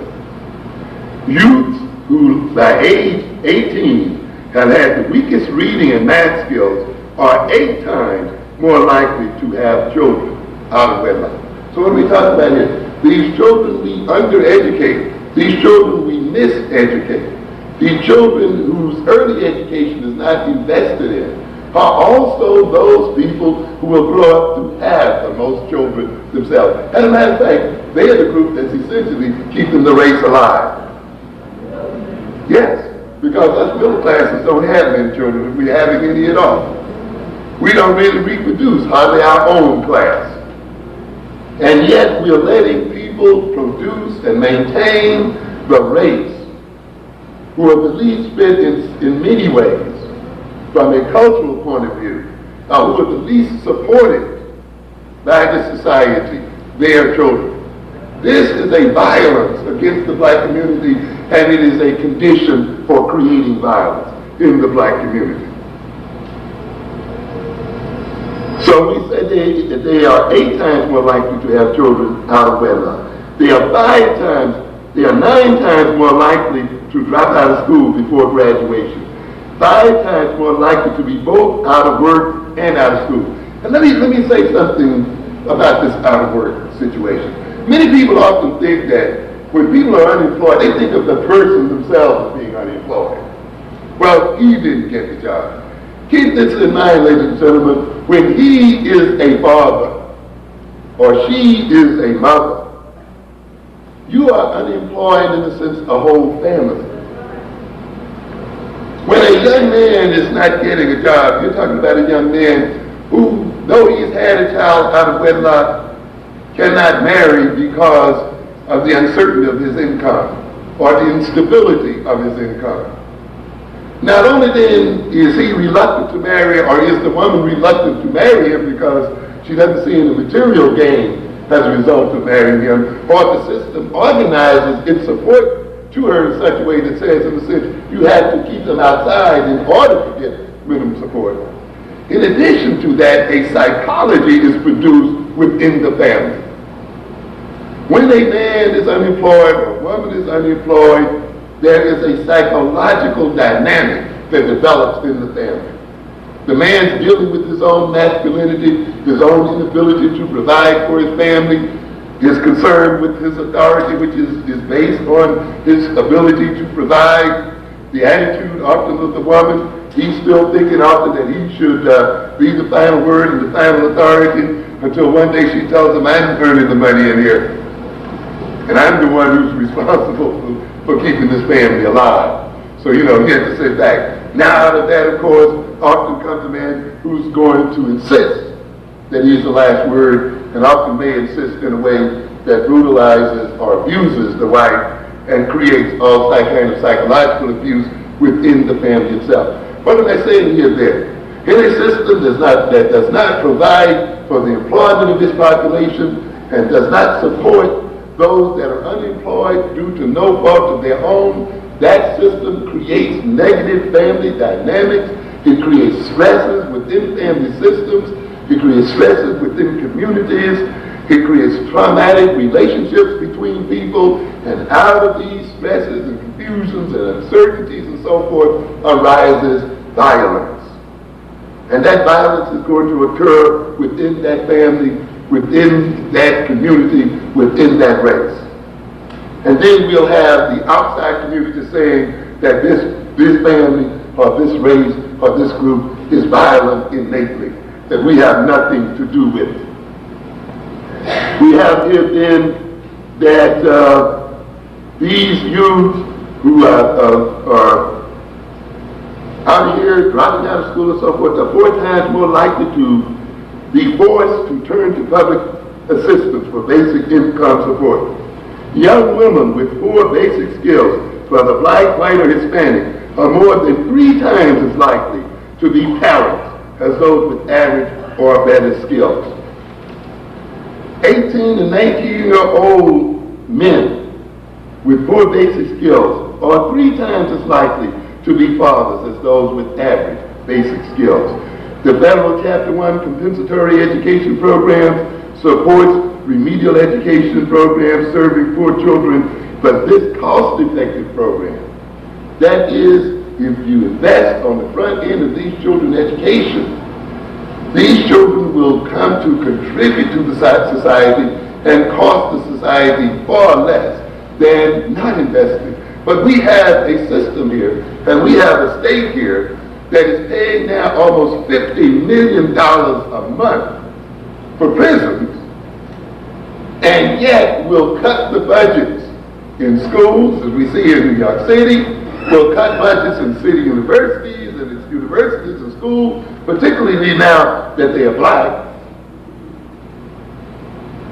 Speaker 2: Youths who by age 18 have had the weakest reading and math skills are 8 times more likely to have children out of wedlock. So what we talk about here, these children we undereducate, these children we miseducate, these children whose early education is not invested in are also those people who will grow up to have the most children themselves. As a matter of fact, they are the group that's essentially keeping the race alive. Yes, because us middle classes don't have many children if we're having any at all. We don't really reproduce hardly our own class. And yet we are letting people produce and maintain the race who are the least fit in many ways from a cultural point of view, who are the least supported by the society, their children. This is a violence against the black community, and it is a condition for creating violence in the black community. So we said they are 8 times more likely to have children out of wedlock. They are 9 times more likely to drop out of school before graduation. 5 times more likely to be both out of work and out of school. And let me say something about this out of work situation. Many people often think that when people are unemployed, they think of the person themselves as being unemployed. Well, he didn't get the job. Keep this in mind, ladies and gentlemen, when he is a father or she is a mother, you are unemployed in the sense a whole family. When a young man is not getting a job, you're talking about a young man who, though he's had a child out of wedlock, cannot marry because of the uncertainty of his income or the instability of his income. Not only then is he reluctant to marry, or is the woman reluctant to marry him because she doesn't see any material gain as a result of marrying him, or the system organizes its support to her in such a way that says, in a sense, you have to keep them outside in order to get minimum support. In addition to that, a psychology is produced within the family. When a man is unemployed or a woman is unemployed, there is a psychological dynamic that develops in the family. The man's dealing with his own masculinity, his own inability to provide for his family, his concern with his authority, which is based on his ability to provide. The attitude often of the woman, he's still thinking often that he should be the final word and the final authority, until one day she tells him, I'm earning the money in here, and I'm the one who's responsible for keeping this family alive. So, he has to sit back. Now, out of that, of course, often comes a man who's going to insist that he's the last word, and often may insist in a way that brutalizes or abuses the wife and creates all kind of psychological abuse within the family itself. What am I saying here then? In a system that does not provide for the employment of this population and does not support those that are unemployed due to no fault of their own, that system creates negative family dynamics. It creates stresses within family systems. It creates stresses within communities. It creates traumatic relationships between people. And out of these stresses and confusions and uncertainties and so forth arises violence. And that violence is going to occur within that family, within that community, within that race. And then we'll have the outside community saying that this family or this race or this group is violent innately, that we have nothing to do with it. We have here then that these youth who are out here dropping out of school and so forth are 4 times more likely to be forced to turn to public assistance for basic income support. Young women with 4 basic skills, whether black, white, or Hispanic, are more than 3 times as likely to be parents as those with average or better skills. 18 and 19-year-old men with 4 basic skills are 3 times as likely to be fathers as those with average basic skills. The federal Chapter 1 compensatory education program supports remedial education programs serving poor children, but this cost-effective program, that is, if you invest on the front end of these children's education, these children will come to contribute to the society and cost the society far less than not investing. But we have a system here, and we have a state here that is paying now almost $50 million a month for prisons, and yet will cut the budgets in schools, as we see here in New York City, will cut budgets in city universities and its universities and schools, particularly now that they are black,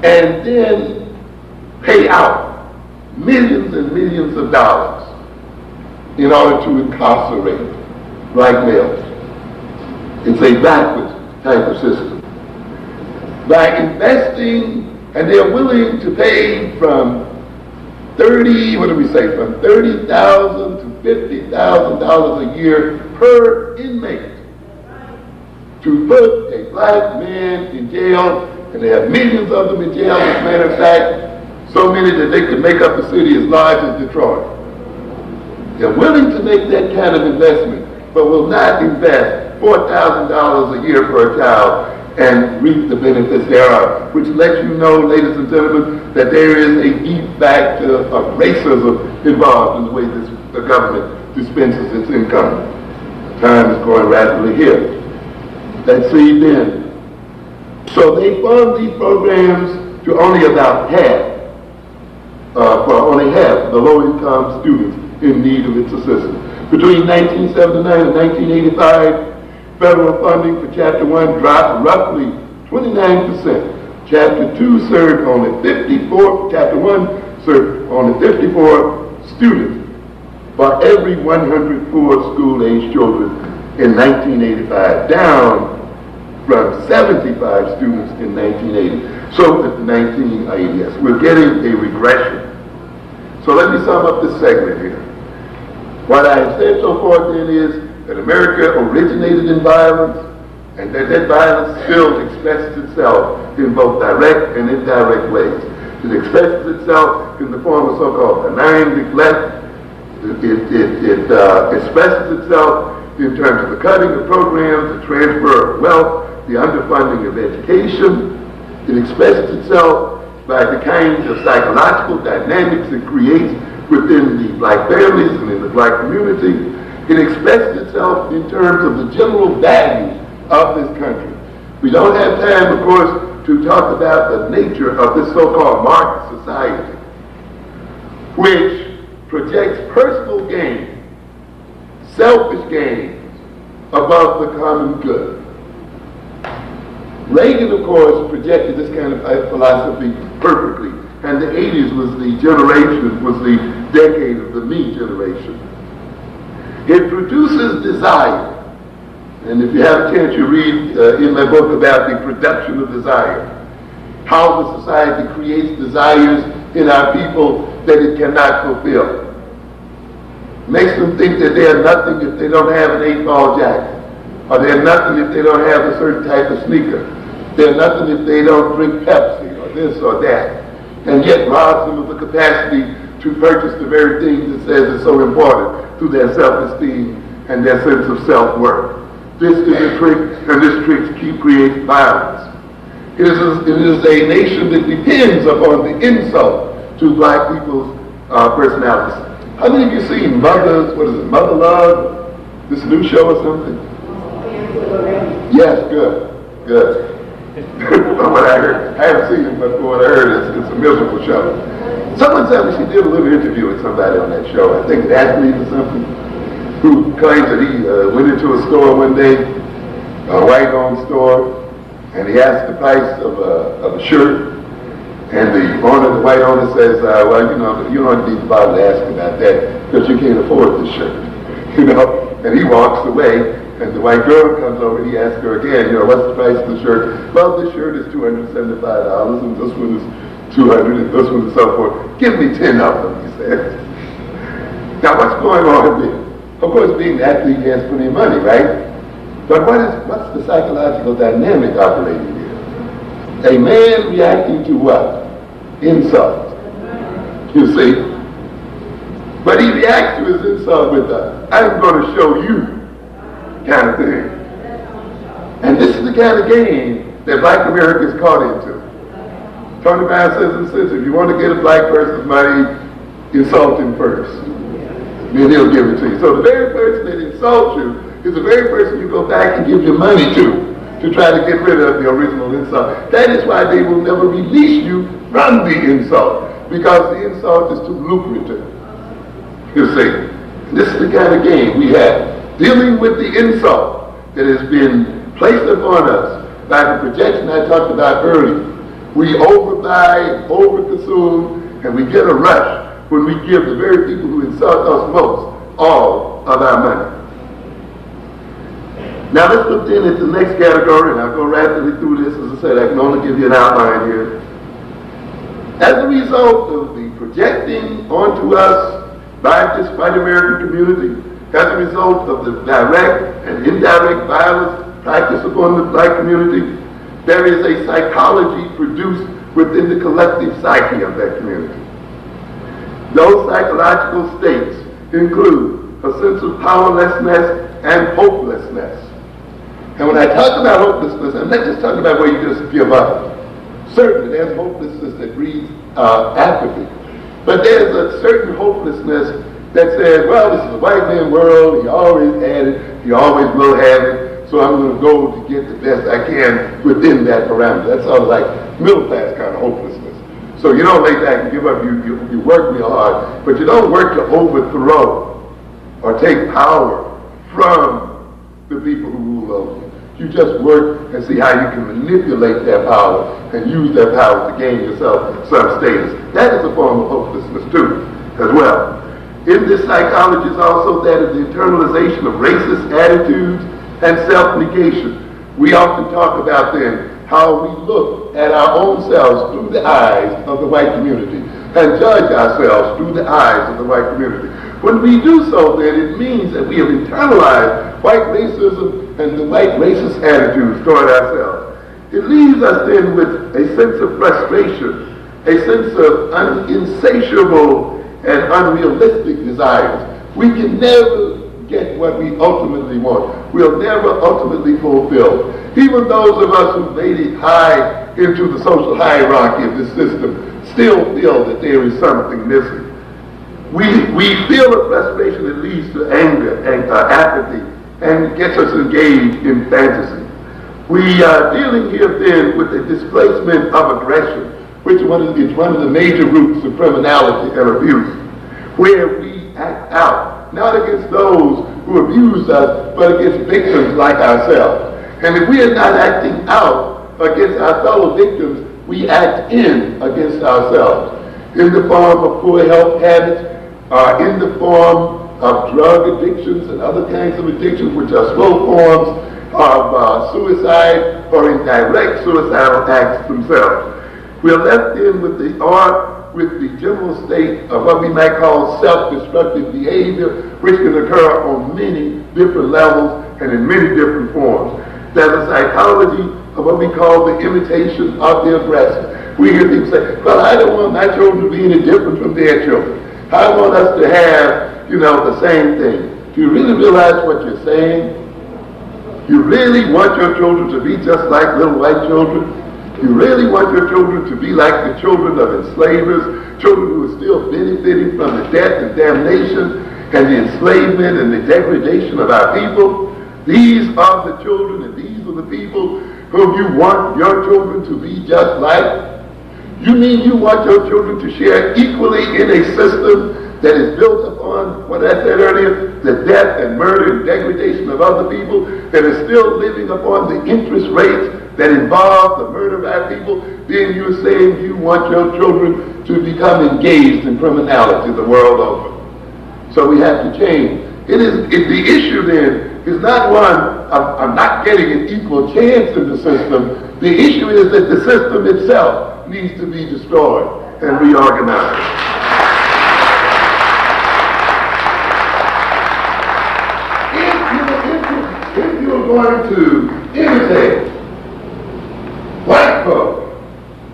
Speaker 2: and then pay out millions and millions of dollars in order to incarcerate black males. It's a backwards type of system. By investing, and they're willing to pay from from $30,000 to $50,000 a year per inmate to put a black man in jail, and they have millions of them in jail. As a matter of fact, so many that they could make up a city as large as Detroit. They're willing to make that kind of investment, but will not invest $4,000 a year for a child and reap the benefits thereof, which lets you know, ladies and gentlemen, that there is a deep factor of racism involved in the way the government dispenses its income. Time is going rapidly here. Let's see then. So they fund these programs to only about half, for only half of the low-income students in need of its assistance. Between 1979 and 1985, federal funding for Chapter 1 dropped roughly 29%. Chapter 2 served only 54, Chapter 1 served only 54 students for every 100 poor school-age children in 1985, down from 75 students in 1980. So at 1980, yes, we're getting a regression. So let me sum up this segment here. What I have said so far then is that America originated in violence, and that violence still expresses itself in both direct and indirect ways. It expresses itself in the form of so-called benign neglect. It expresses itself in terms of the cutting of programs, the transfer of wealth, the underfunding of education. It expresses itself by the kinds of psychological dynamics it creates within the black families and in the black community. It expresses itself in terms of the general values of this country. We don't have time, of course, to talk about the nature of this so-called market society, which projects personal gain, selfish gains, above the common good. Reagan, of course, projected this kind of philosophy perfectly, and the 80s was the decade of the me generation. It produces desire, and if you have a chance, you read in my book about the production of desire, how the society creates desires in our people that it cannot fulfill. Makes them think that they are nothing if they don't have an 8-ball jacket, or they're nothing if they don't have a certain type of sneaker. They're nothing if they don't drink Pepsi, or this or that, and yet robs them of the capacity to purchase the very things it says is so important to their self-esteem and their sense of self-worth. This is a trick, and this trick keeps creating violence. It is a nation that depends upon the insult to black people's personalities. How many of you seen Mother Love? This new show or something? Yes, good. From what I heard, I haven't seen it, but from what I heard, it's a miserable show. Someone said that she did a little interview with somebody on that show, I think an athlete or something, who claims that he went into a store one day, a white-owned store, and he asked the price of a shirt, and the white owner says, well, you don't need to bother to ask about that, because you can't afford this shirt, and he walks away. And the white girl comes over, he asks her again, what's the price of the shirt? Well, this shirt is $275, and this one is $200, and this one is so forth. Give me 10 of them, he says. Now, what's going on there? Of course, being an athlete, he has plenty of money, right? But what's the psychological dynamic operating here? A man reacting to what? Insult. You see? But he reacts to his insult with I'm going to show you kind of thing. And this is the kind of game that black America is caught into. Tony Brown says, if you want to get a black person's money, insult him first. Then he'll give it to you. So the very person that insults you is the very person you go back and give your money to try to get rid of the original insult. That is why they will never release you from the insult, because the insult is too lucrative. You see, this is the kind of game we have. Dealing with the insult that has been placed upon us by the projection I talked about earlier. We overbuy, overconsume, and we get a rush when we give the very people who insult us most all of our money. Now let's look then at the next category, and I'll go rapidly through this. As I said, I can only give you an outline here. As a result of the projecting onto us by this white American community, as a result of the direct and indirect violence practiced upon the black community, there is a psychology produced within the collective psyche of that community. Those psychological states include a sense of powerlessness and hopelessness. And when I talk about hopelessness, I'm not just talking about where you just give up. Certainly there's hopelessness that breeds apathy. But there's a certain hopelessness that says, well, this is a white man world, he always had it, he always will have it, so I'm going to go to get the best I can within that parameter. That's sort of like middle class kind of hopelessness. So you don't lay back and give up, you work real hard, but you don't work to overthrow or take power from the people who rule over you. You just work and see how you can manipulate their power and use their power to gain yourself some status. That is a form of hopelessness too, as well. In this psychology is also that of the internalization of racist attitudes and self-negation. We often talk about then how we look at our own selves through the eyes of the white community and judge ourselves through the eyes of the white community. When we do so, then it means that we have internalized white racism and the white racist attitudes toward ourselves. It leaves us then with a sense of frustration, a sense of insatiable and unrealistic desires. We can never get what we ultimately want. We'll never ultimately fulfill. Even those of us who made it high into the social hierarchy of this system still feel that there is something missing. We feel a frustration that leads to anger and apathy and gets us engaged in fantasy. We are dealing here then with the displacement of aggression, which is one of the major roots of criminality and abuse, where we act out, not against those who abuse us, but against victims like ourselves. And if we are not acting out against our fellow victims, we act in against ourselves, in the form of poor health habits, in the form of drug addictions and other kinds of addictions, which are slow forms of suicide or in direct suicidal acts themselves. We're left in with the general state of what we might call self-destructive behavior, which can occur on many different levels and in many different forms. There's a psychology of what we call the imitation of the aggressor. We hear people say, well, I don't want my children to be any different from their children. I want us to have, the same thing. Do you really realize what you're saying? You really want your children to be just like little white children? You really want your children to be like the children of enslavers, children who are still benefiting from the death and damnation and the enslavement and the degradation of our people? These are the children and these are the people whom you want your children to be just like? You mean you want your children to share equally in a system that is built upon, what I said earlier, the death and murder and degradation of other people, that is still living upon the interest rates that involve the murder of our people? Then you're saying you want your children to become engaged in criminality the world over. So we have to change. The issue then is not one of not getting an equal chance in the system. The issue is that the system itself needs to be destroyed and reorganized. If you're going to imitate white folk,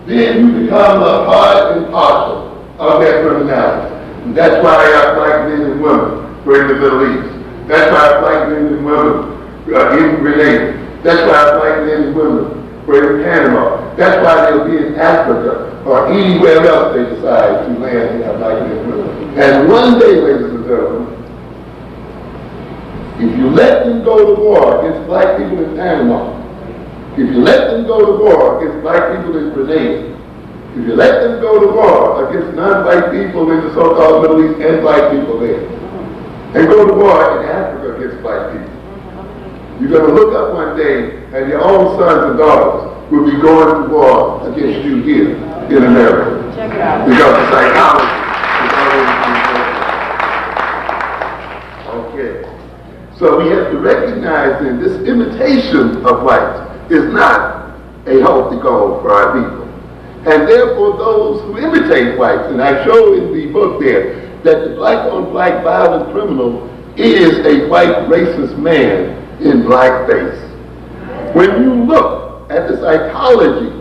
Speaker 2: then you become a part and parcel of that criminality. And that's why our black men and women were in the Middle East. That's why our black men and women are in Grenada. That's why our black men and women were in Panama. That's why they'll be in Africa or anywhere else they decide to land in our black men and women. And one day, ladies and gentlemen, if you let them go to war against black people in Panama, if you let them go to war against black people in Grenada, if you let them go to war against non-white people in the so-called Middle East and black people there, and go to war in Africa against black people, you're going to look up one day and your own sons and daughters will be going to war against you here in America.
Speaker 3: Check it out.
Speaker 2: Because the psychology is already okay. So we have to recognize then this imitation of whites is not a healthy goal for our people. And therefore those who imitate whites, and I show in the book there that the black-on-black violent criminal is a white racist man in blackface. When you look at the psychology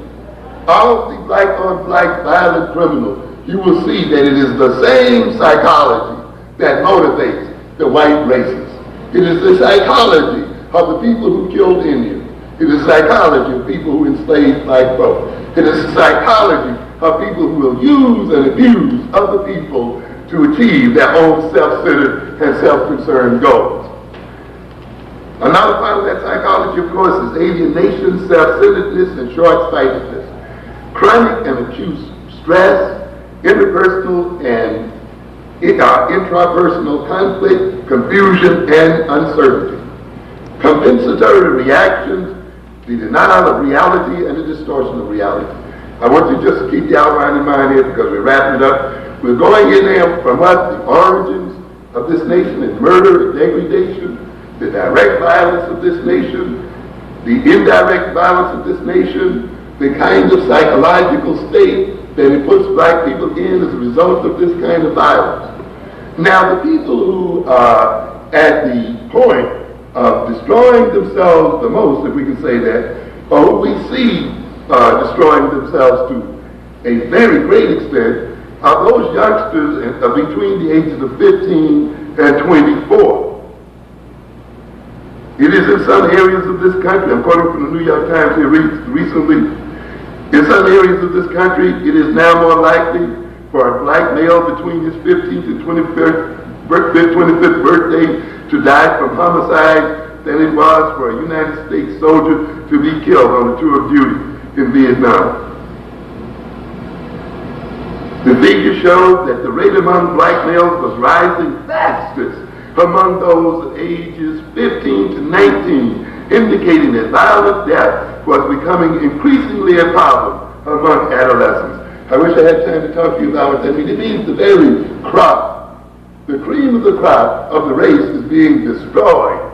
Speaker 2: of the black-on-black violent criminal, you will see that it is the same psychology that motivates the white racist. It is the psychology of the people who killed Indians. It is the psychology of people who enslaved black folks. It is the psychology of people who will use and abuse other people to achieve their own self-centered and self-concerned goals. Another part of that psychology, of course, is alienation, self-centeredness, and short-sightedness. Chronic and acute stress, interpersonal and intrapersonal conflict, confusion, and uncertainty. Compensatory reactions, the denial of reality, and the distortion of reality. I want you just to keep the outline in mind here because we're wrapping it up. We're going in there from what? The origins of this nation in murder and degradation, the direct violence of this nation, the indirect violence of this nation, the kind of psychological state that it puts black people in as a result of this kind of violence. Now, the people who are at the point of destroying themselves the most, if we can say that, or who we see destroying themselves to a very great extent, are those youngsters between the ages of 15 and 24. It is in some areas of this country, I'm quoting from the New York Times here recently, in some areas of this country, it is now more likely for a black male between his 15th and 25th birthday to die from homicide than it was for a United States soldier to be killed on a tour of duty in Vietnam. The figure showed that the rate among black males was rising fastest among those ages 15 to 19, indicating that violent death was becoming increasingly a problem among adolescents. I wish I had time to talk to you about what that means. It means the very crop, the cream of the crop of the race is being destroyed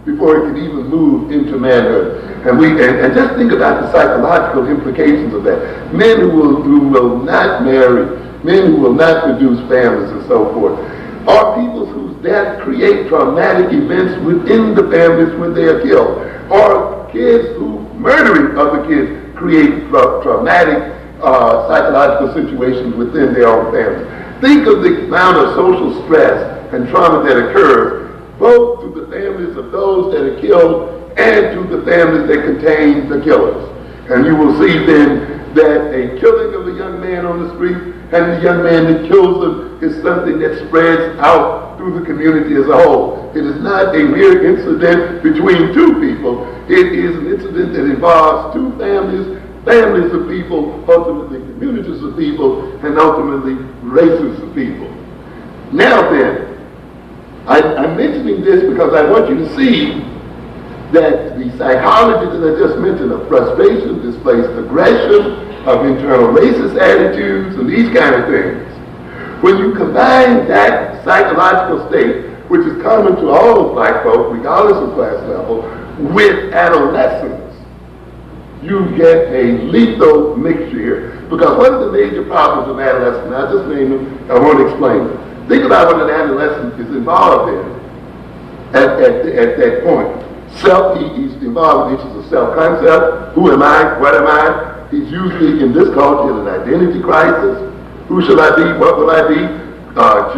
Speaker 2: before it can even move into manhood. And just think about the psychological implications of that. Men who will not marry, men who will not produce families and so forth, are people whose death create traumatic events within the families when they are killed, or kids who murdering other kids create traumatic psychological situations within their own families. Think of the amount of social stress and trauma that occurs both to the families of those that are killed and to the families that contain the killers. And you will see then that a killing of a young man on the street and the young man that kills him is something that spreads out through the community as a whole. It is not a mere incident between two people. It is an incident that involves two families, families of people, ultimately communities of people, and ultimately races of people. Now then, I'm mentioning this because I want you to see that the psychology that I just mentioned of frustration, displaced aggression, of internal racist attitudes, and these kind of things, when you combine that psychological state, which is common to all of black folk, regardless of class level, with adolescence, you get a lethal mixture here. Because one of the major problems of adolescence, I'll just name them, I won't explain them. Think about what an adolescent is involved in at that point. He's involved in issues of self-concept. Who am I? What am I? He's usually, in this culture, in an identity crisis. Who shall I be? What will I be?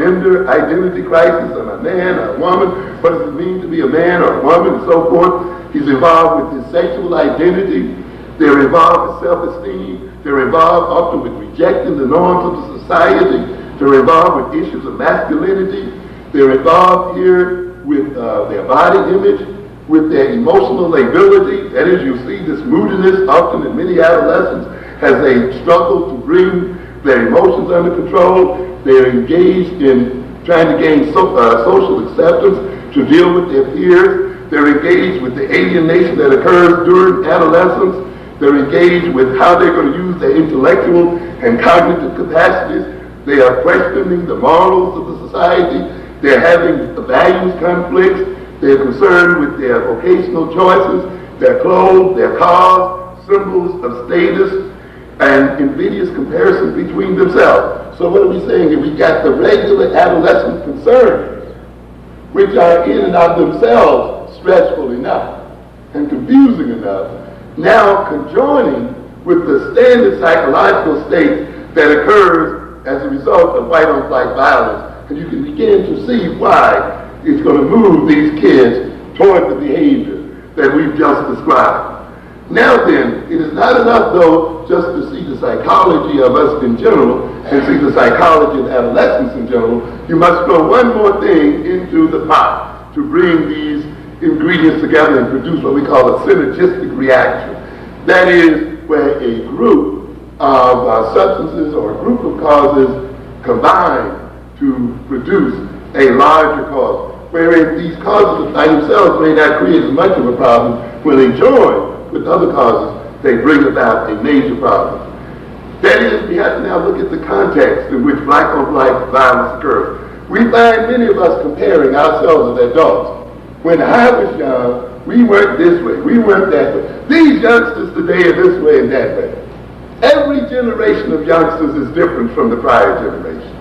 Speaker 2: Gender identity crisis. Am I a man or a woman? What does it mean to be a man or a woman? And so forth. He's involved with his sexual identity. They're involved with self-esteem. They're involved often with rejecting the norms of the society. They're involved with issues of masculinity. They're involved here with their body image, with their emotional lability. That is, you see this moodiness often in many adolescents as they struggle to bring their emotions under control. They're engaged in trying to gain social acceptance, to deal with their peers. They're engaged with the alienation that occurs during adolescence. They're engaged with how they're going to use their intellectual and cognitive capacities. They are questioning the morals of the society. They're having values conflicts. They're concerned with their vocational choices, their clothes, their cars, symbols of status, and invidious comparisons between themselves. So what are we saying here? We got the regular adolescent concerns, which are in and of themselves stressful enough and confusing enough, now conjoining with the standard psychological state that occurs as a result of white-on-black violence. And you can begin to see why it's going to move these kids toward the behavior that we've just described. Now then, it is not enough, though, just to see the psychology of us in general and see the psychology of adolescents in general. You must throw one more thing into the pot to bring these ingredients together and produce what we call a synergistic reaction. That is, where a group of substances or a group of causes combine to produce a larger cause. Whereas these causes by themselves may not create as much of a problem, when they join with other causes, they bring about a major problem. That is, we have to now look at the context in which black-on-black violence occurs. We find many of us comparing ourselves as adults. When I was young, we weren't this way, we weren't that way. These youngsters today are this way and that way. Every generation of youngsters is different from the prior generation.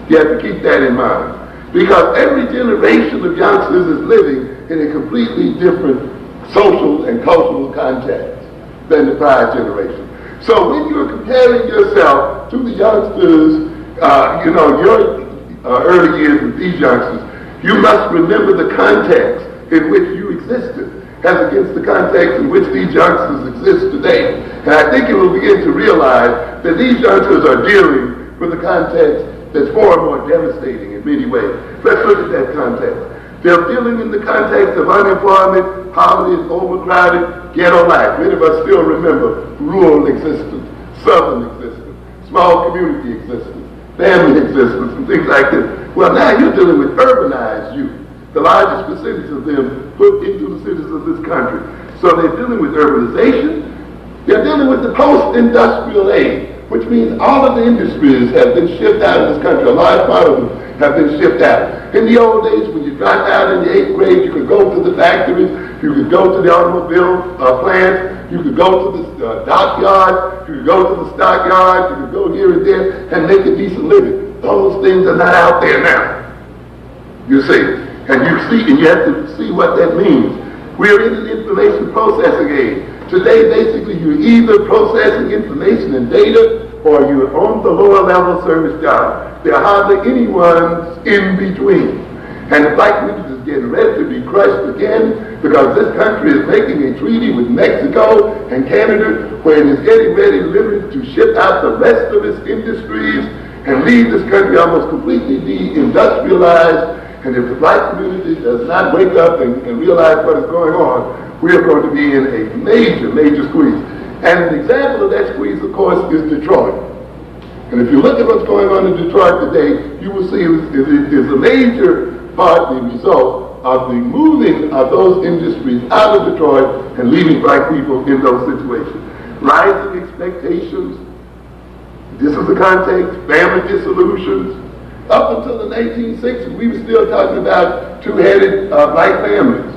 Speaker 2: You have to keep that in mind. Because every generation of youngsters is living in a completely different social and cultural context than the prior generation. So when you're comparing yourself to the youngsters, your early years with these youngsters, you must remember the context in which you existed as against the context in which these youngsters exist today. And I think you will begin to realize that these youngsters are dealing with a context that's far more devastating in many ways. Let's look at that context. They're dealing in the context of unemployment, poverty, overcrowded, ghetto life. Many of us still remember rural existence, southern existence, small community existence, family existence, and things like this. Well, now you're dealing with urbanized youth, the largest percentage of them put into the cities of this country. So they're dealing with urbanization. They're dealing with the post-industrial age, which means all of the industries have been shipped out of this country. A large part of them have been shipped out. In the old days, when you dropped out in the 8th grade, you could go to the factories, you could go to the automobile plants, you could go to the dockyard, you could go to the stockyard, you could go here and there and make a decent living. Those things are not out there now. You see, and you have to see what that means. We're in an information processing age. Today, basically, you're either processing information and data or you're on the lower level service job. There are hardly any ones in between. And the black community is getting ready to be crushed again because this country is making a treaty with Mexico and Canada where it is getting ready literally to ship out the rest of its industries and leave this country almost completely deindustrialized. And if the black community does not wake up and realize what is going on, we are going to be in a major, major squeeze. And an example of that squeeze, of course, is Detroit. And if you look at what's going on in Detroit today, you will see it is a major part, the result of the moving of those industries out of Detroit and leaving black people in those situations. Rising expectations, this is the context, family dissolutions. Up until the 1960s, we were still talking about two-headed black families.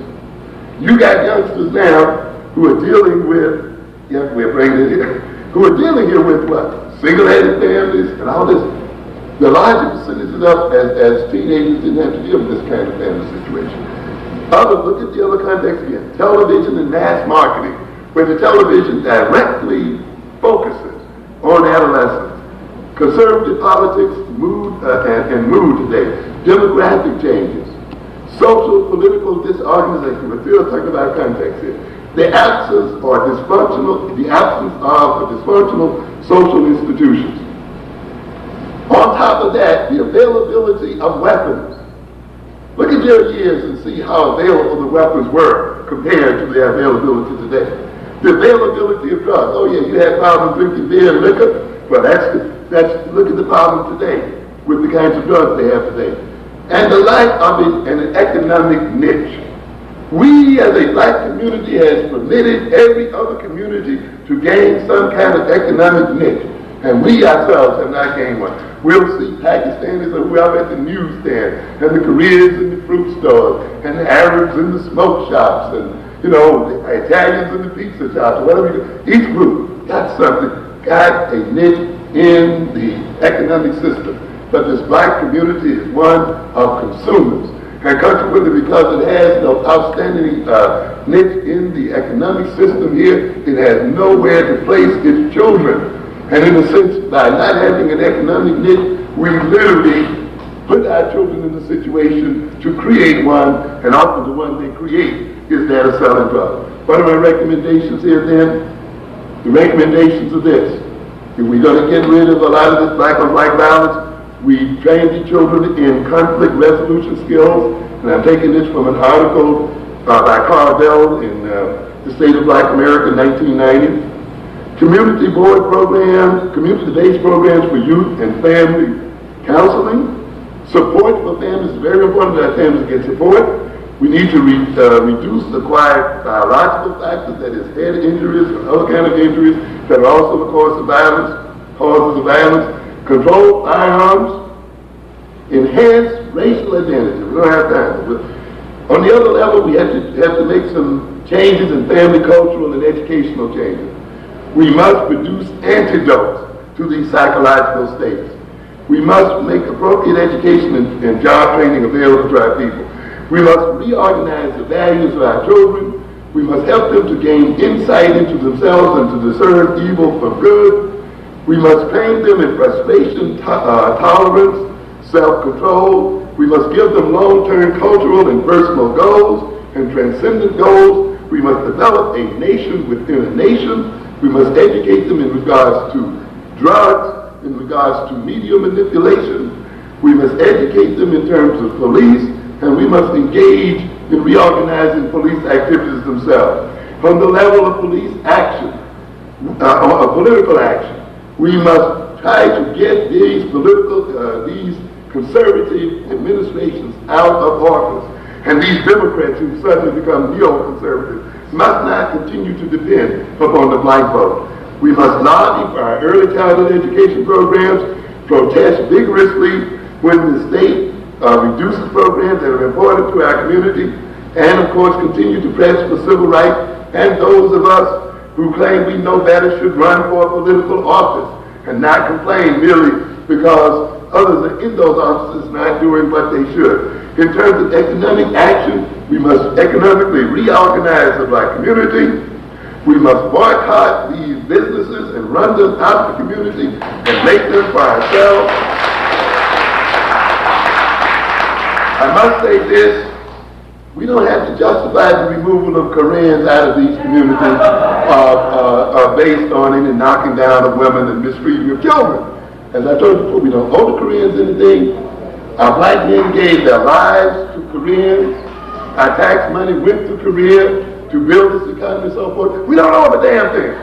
Speaker 2: You got youngsters now who are dealing with, we're bringing it here, who are dealing here with what? Single-headed families and all this. The larger percentage of us as teenagers didn't have to deal with this kind of family situation. Look at the other context again. Television and mass marketing, where the television directly focuses on adolescents. Conservative politics, mood today. Demographic changes. Social, political disorganization. We're still talking about context here. The absence of dysfunctional social institutions. On top of that, the availability of weapons. Look at your years and see how available the weapons were compared to their availability today. The availability of drugs. Oh yeah, you had problems drinking beer and liquor. Well, look at the problem today with the kinds of drugs they have today. And the lack of an economic niche. We as a black community has permitted every other community to gain some kind of economic niche. And we ourselves have not gained one. We'll see Pakistanis or whoever at the newsstand, and the Koreans in the fruit stores, and the Arabs in the smoke shops, and the Italians in the pizza shops, whatever. Each group got something, got a niche in the economic system. But this black community is one of consumers. And consequently, because it has no outstanding niche in the economic system here, it has nowhere to place its children. And in a sense, by not having an economic niche, we literally put our children in the situation to create one, and often the one they create is that of selling drugs. What are my recommendations here then? The recommendations are this. If we're going to get rid of a lot of this black on black violence, we train the children in conflict resolution skills, and I'm taking this from an article by Carl Bell in the State of Black America in 1990. Community board programs, community-based programs for youth and family counseling. Support for families is very important that families get support. We need to reduce acquired biological factors, that is head injuries and other kind of injuries that are also the causes of violence. Control firearms. enhance racial identity. We don't have time. But on the other level, we have to make some changes in family, cultural, and educational changes. We must produce antidotes to these psychological states. We must make appropriate education and job training available to our people. We must reorganize the values of our children. We must help them to gain insight into themselves and to discern evil from good. We must train them in frustration, tolerance, self-control. We must give them long-term cultural and personal goals and transcendent goals. We must develop a nation within a nation. We must educate them in regards to drugs, in regards to media manipulation. We must educate them in terms of police, and we must engage in reorganizing police activities themselves. From the level of police action, or political action, we must try to get these these conservative administrations out of office. And these Democrats who suddenly become neoconservative must not continue to depend upon the black vote. We must lobby for our early childhood education programs, protest vigorously when the state reduces programs that are important to our community, and of course continue to press for civil rights, and those of us who claim we know better should run for a political office and not complain merely because others are in those offices not doing what they should. In terms of economic action, we must economically reorganize the black community. We must boycott these businesses and run them out of the community and make them for ourselves. I must say this, we don't have to justify the removal of Koreans out of these communities based on any knocking down of women and mistreating of children. As I told you before, we don't owe the Koreans anything. Our black men gave their lives to Koreans. Our tax money went to Korea to build this economy and so forth. We don't owe them a damn thing.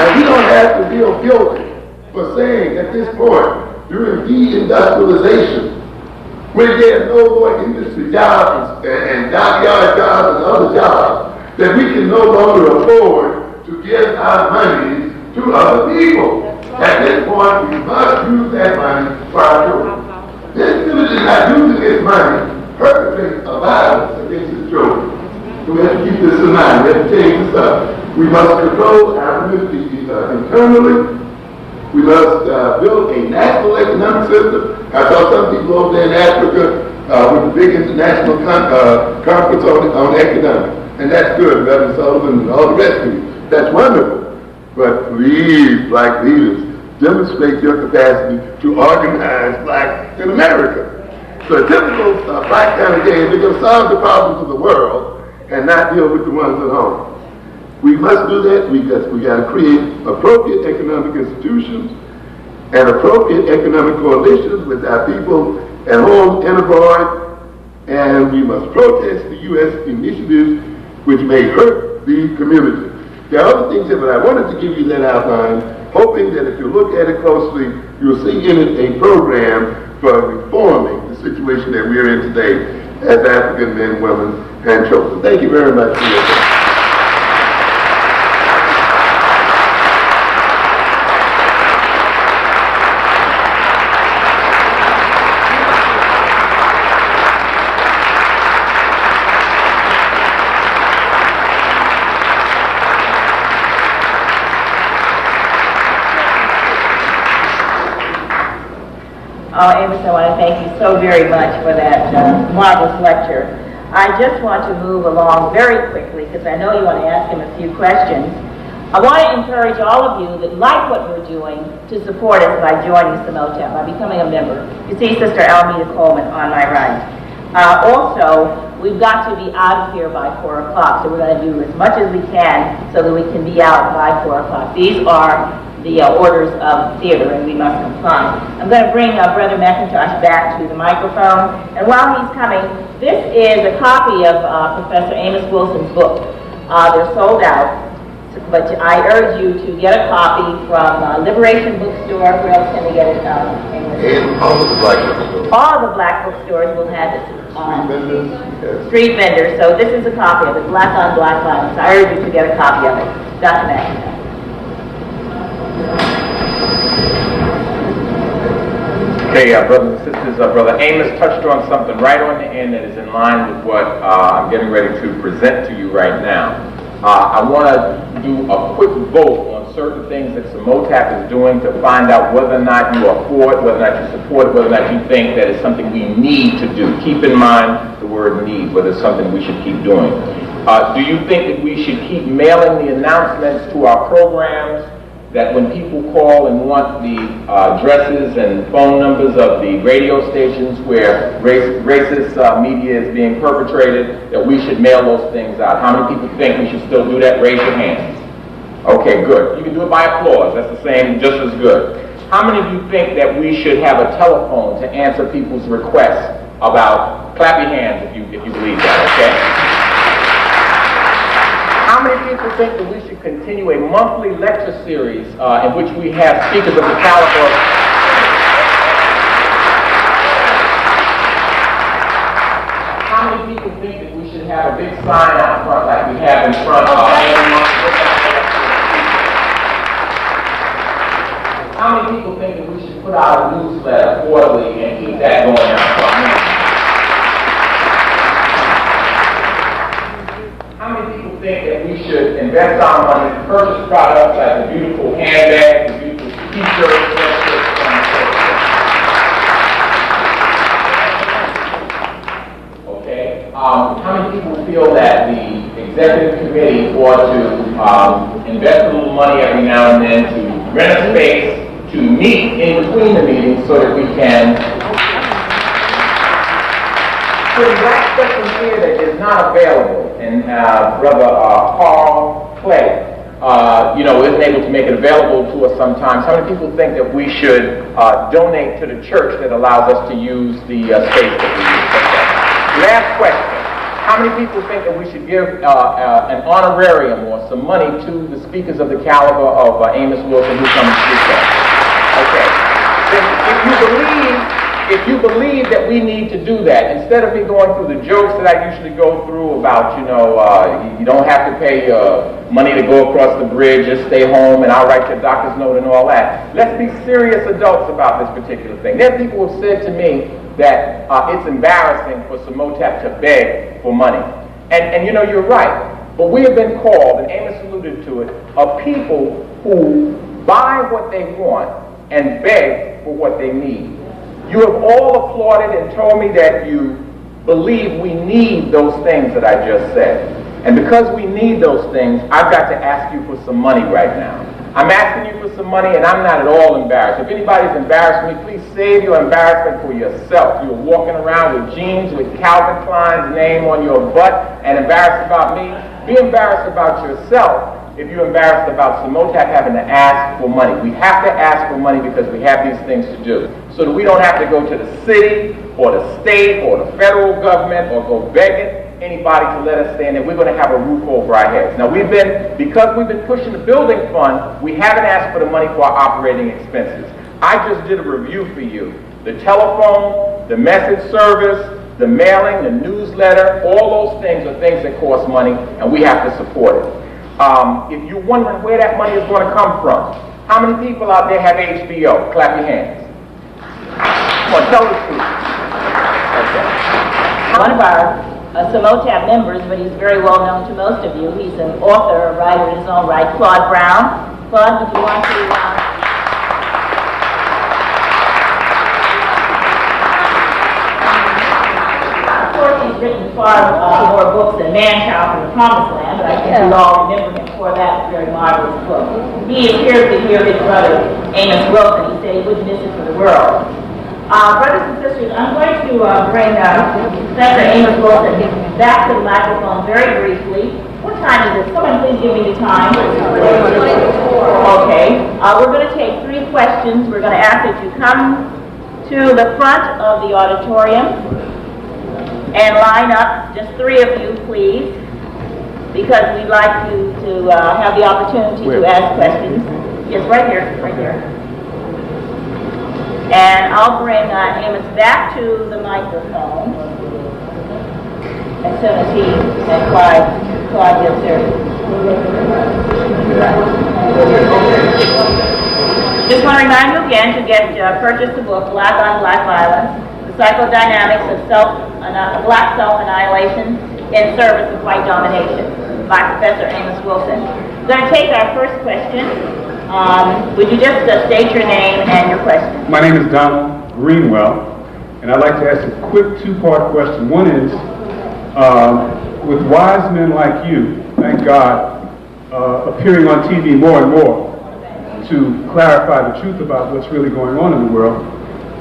Speaker 2: And we don't have to feel guilty for saying at this point, during de-industrialization, when there are no more industry jobs and dockyard jobs and other jobs, that we can no longer afford to give our money to other people. At this point, we must use that money for our children. This community is not using its money to perpetrate a violence against its children. So we have to keep this in mind. We have to change this up. We must control our community internally. We must build a national economic system. I saw some people over there in Africa with the big international conference on economics. And that's good, Reverend Sullivan and all the rest of you. That's wonderful. But please, black leaders, demonstrate your capacity to organize blacks in America. So a typical black kind of game, they're going to solve the problems of the world and not deal with the ones at home. We must do that. We got to create appropriate economic institutions and appropriate economic coalitions with our people at home and abroad. And we must protest the U.S. initiatives which may hurt the community. There are other things here, but I wanted to give you that outline, hoping that if you look at it closely, you'll see in it a program for reforming the situation that we're in today as African men, women, and children. Thank you very much for your attention.
Speaker 3: Amos, I want to thank you so very much for that marvelous lecture. I just want to move along very quickly because I know you want to ask him a few questions. I want to encourage all of you that like what we're doing to support us by joining Simotep, by becoming a member. You see Sister Almeda Coleman on my right. Also, we've got to be out of here by 4 o'clock, so we're going to do as much as we can so that we can be out by 4 o'clock. These are the orders of theater, and we must comply. I'm going to bring Brother McIntosh back to the microphone, and while he's coming, this is a copy of Professor Amos Wilson's book. They're sold out, but I urge you to get a copy from Liberation Bookstore. Where else can they get it?
Speaker 2: And all of the black bookstores.
Speaker 3: All the black bookstores will have this.
Speaker 2: Street vendors. Yes.
Speaker 3: Street vendors. So this is a copy of it, Black on Black Violence. I urge you to get a copy of it. Dr. McIntosh.
Speaker 1: Okay, brothers and sisters, Brother Amos touched on something right on the end that is in line with what I'm getting ready to present to you right now. I want to do a quick vote on certain things that Samotap is doing to find out whether or not you are for it, whether or not you support it, whether or not you think that it's something we need to do. Keep in mind the word need, whether it's something we should keep doing. Do you think that we should keep mailing the announcements to our programs, that when people call and want the addresses and phone numbers of the radio stations where racist media is being perpetrated, that we should mail those things out? How many people think we should still do that? Raise your hands. Okay, good. You can do it by applause. That's the same, just as good. How many of you think that we should have a telephone to answer people's requests about, clap your hands if you believe that, okay? How many people think that we should continue a monthly lecture series in which we have speakers of the caliber? How many people think that we should have a big sign out front like we have in front of How many people think that we should put out a newsletter quarterly and keep that going out front? How many people think that we should invest our money to purchase products like the beautiful handbags, the beautiful t-shirts, okay? How many people feel that the executive committee ought to invest a little money every now and then to rent a space to meet in between the meetings so that we can put that question here that is not available? And Brother Carl Clay, isn't able to make it available to us sometimes. How many people think that we should donate to the church that allows us to use the space that we use? Last question. How many people think that we should give an honorarium or some money to the speakers of the caliber of Amos Wilson who come and speak to us? Okay. Then if you believe that we need to do that, instead of me going through the jokes that I usually go through about, you don't have to pay money to go across the bridge, just stay home and I'll write your doctor's note and all that. Let's be serious adults about this particular thing. There are people who have said to me that it's embarrassing for Samotap to beg for money. And you're right. But we have been called, and Amos alluded to it, of people who buy what they want and beg for what they need. You have all applauded and told me that you believe we need those things that I just said. And because we need those things, I've got to ask you for some money right now. I'm asking you for some money, and I'm not at all embarrassed. If anybody's embarrassed me, please save your embarrassment for yourself. You're walking around with jeans with Calvin Klein's name on your butt and embarrassed about me. Be embarrassed about yourself if you're embarrassed about Samotap having to ask for money. We have to ask for money because we have these things to do, so that we don't have to go to the city or the state or the federal government or go begging anybody to let us stay in there. We're going to have a roof over our heads. Now because we've been pushing the building fund, we haven't asked for the money for our operating expenses. I just did a review for you. The telephone, the message service, the mailing, the newsletter, all those things are things that cost money, and we have to support it. If you're wondering where that money is going to come from, how many people out there have HBO? Clap your hands. Come on, tell the truth. Okay.
Speaker 3: One of our Samotap members, but he's very well known to most of you. He's an author, a writer in his own right, Claude Brown. Claude, would you want to... He's written far more books than Man-Child from the Promised Land, but I think we all remember him for that very marvelous book. He is here to hear his brother, Amos Wilson. He said he wouldn't miss it for the world. Brothers and sisters, I'm going to bring Senator Amos Wilson back to the microphone very briefly. What time is it? Someone please give me the time. Okay. We're going to take 3 questions. We're going to ask that you come to the front of the auditorium and line up, just 3 of you, please, because we'd like you to have the opportunity to ask questions. Yes, right here, right here. And I'll bring Amos back to the microphone as soon as he and Clyde gets there. Just want to remind you again to purchase the book, Black on Black Violence, The Psychodynamics of Black Self-Annihilation in Service of White Domination, by Professor Amos Wilson. We're going to take our first question. Would you just state your name and your question?
Speaker 4: My name is Donald Greenwell, and I'd like to ask a quick two-part question. One is, with wise men like you, thank God, appearing on TV more and more to clarify the truth about what's really going on in the world,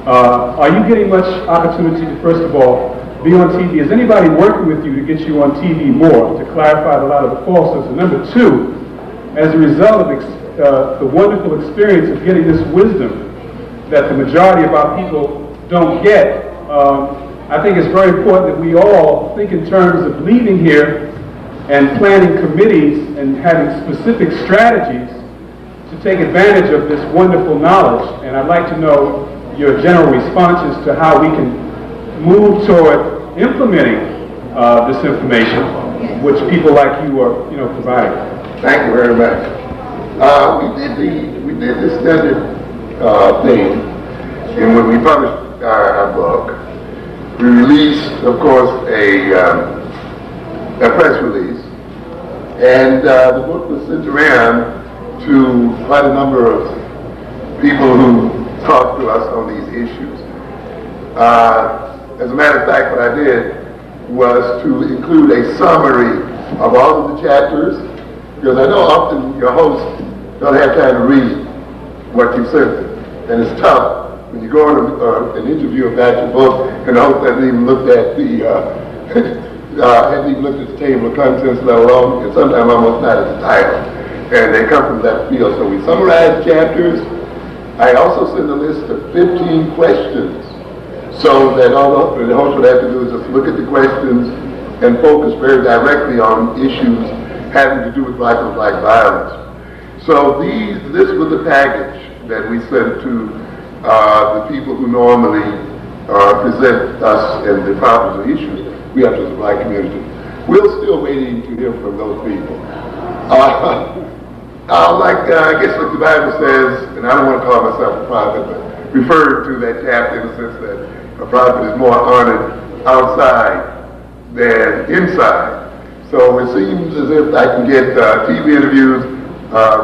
Speaker 4: are you getting much opportunity to, first of all, be on TV? Is anybody working with you to get you on TV more, to clarify a lot of the falsehoods? And number two, as a result of the wonderful experience of getting this wisdom that the majority of our people don't get, I think it's very important that we all think in terms of leaving here and planning committees and having specific strategies to take advantage of this wonderful knowledge. And I'd like to know your general responses to how we can move toward implementing this information, which people like you are, providing.
Speaker 2: Thank you very much. We did the standard thing, and when we published our book, we released, of course, a press release, and the book was sent around to quite a number of people who talked to us on these issues. As a matter of fact, what I did was to include a summary of all of the chapters, because I know often your hosts don't have time to read what you sent them, and it's tough when you go on an interview about your book and the host hasn't even looked at the table of contents, let alone, and sometimes almost not at the title, and they come from that field. So we summarize chapters. I also send a list of 15 questions, so that all the host would have to do is just look at the questions and focus very directly on issues having to do with black on black violence. So this was the package that we sent to the people who normally present us and the problems and issues we have as a black community. We're still waiting to hear from those people. I guess what the Bible says, and I don't want to call myself a prophet, but refer to that chapter in the sense that a prophet is more honored outside than inside. So it seems as if I can get TV interviews,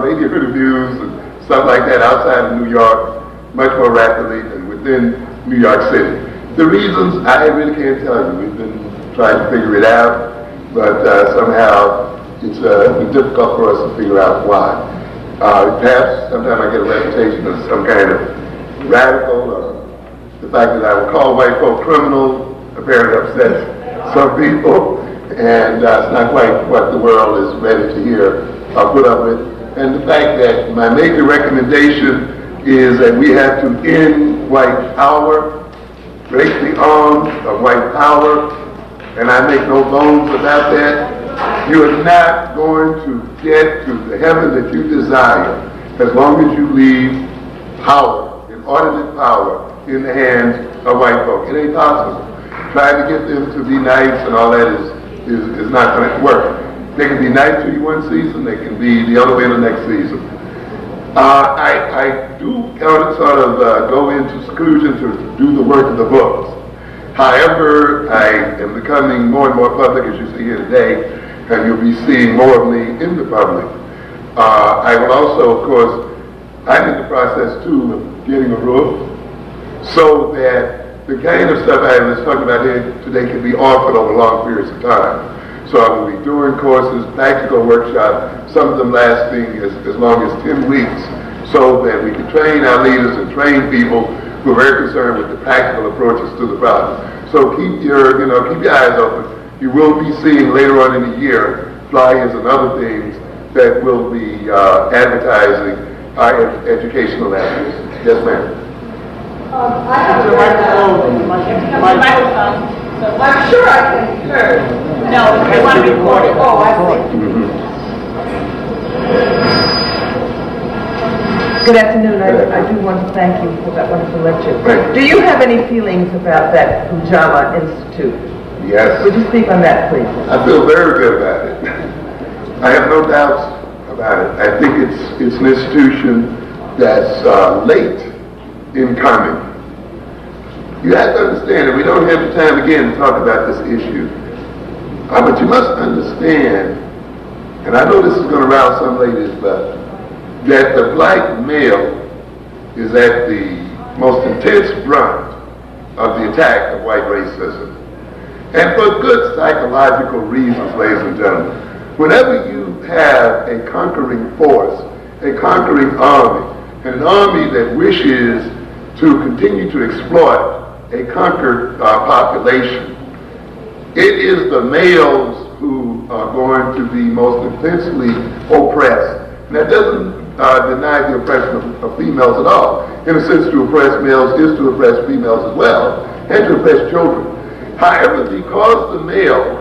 Speaker 2: radio interviews, and stuff like that outside of New York much more rapidly than within New York City. The reasons, I really can't tell you. We've been trying to figure it out, but somehow it's been difficult for us to figure out why. Perhaps sometimes I get a reputation as some kind of radical, or the fact that I would call white folk criminals apparently upsets some people, and it's not quite what the world is ready to hear or put up with. And the fact that my major recommendation is that we have to end white power, break the arms of white power, and I make no bones about that. You are not going to get to the heaven that you desire as long as you leave power, inordinate power, in the hands of white folk. It ain't possible. Trying to get them to be nice and all that is not going to work. They can be nice to you one season, they can be the other way the next season. I do sort of go into seclusion to do the work of the books. However, I am becoming more and more public, as you see here today, and you'll be seeing more of me in the public. I will also, of course, I'm in the process too of getting a roof so that the kind of stuff I was talking about here today can be offered over long periods of time. So I will be doing courses, practical workshops, some of them lasting as long as 10 weeks, so that we can train our leaders and train people who are very concerned with the practical approaches to the problem. So keep your eyes open. You will be seeing later on in the year flyers and other things that will be advertising our educational efforts. Yes, ma'am.
Speaker 5: I have a microphone. I'm sure I can be heard.
Speaker 3: No, we want to record it.
Speaker 5: Oh, I see. Good afternoon. I do want to thank you for that wonderful lecture. Do you have any feelings about that Ujamaa Institute?
Speaker 2: Yes.
Speaker 5: Would you speak on that, please?
Speaker 2: I feel very good about it. I have no doubts about it. I think it's an institution that's late in coming. You have to understand that we don't have the time again to talk about this issue. But you must understand, and I know this is going to rouse some ladies, but that the black male is at the most intense brunt of the attack of white racism. And for good psychological reasons, ladies and gentlemen. Whenever you have a conquering force, a conquering army, and an army that wishes to continue to exploit a conquered population, it is the males who are going to be most intensely oppressed. And that doesn't deny the oppression of females at all. In a sense, to oppress males is to oppress females as well, and to oppress children. However, because the male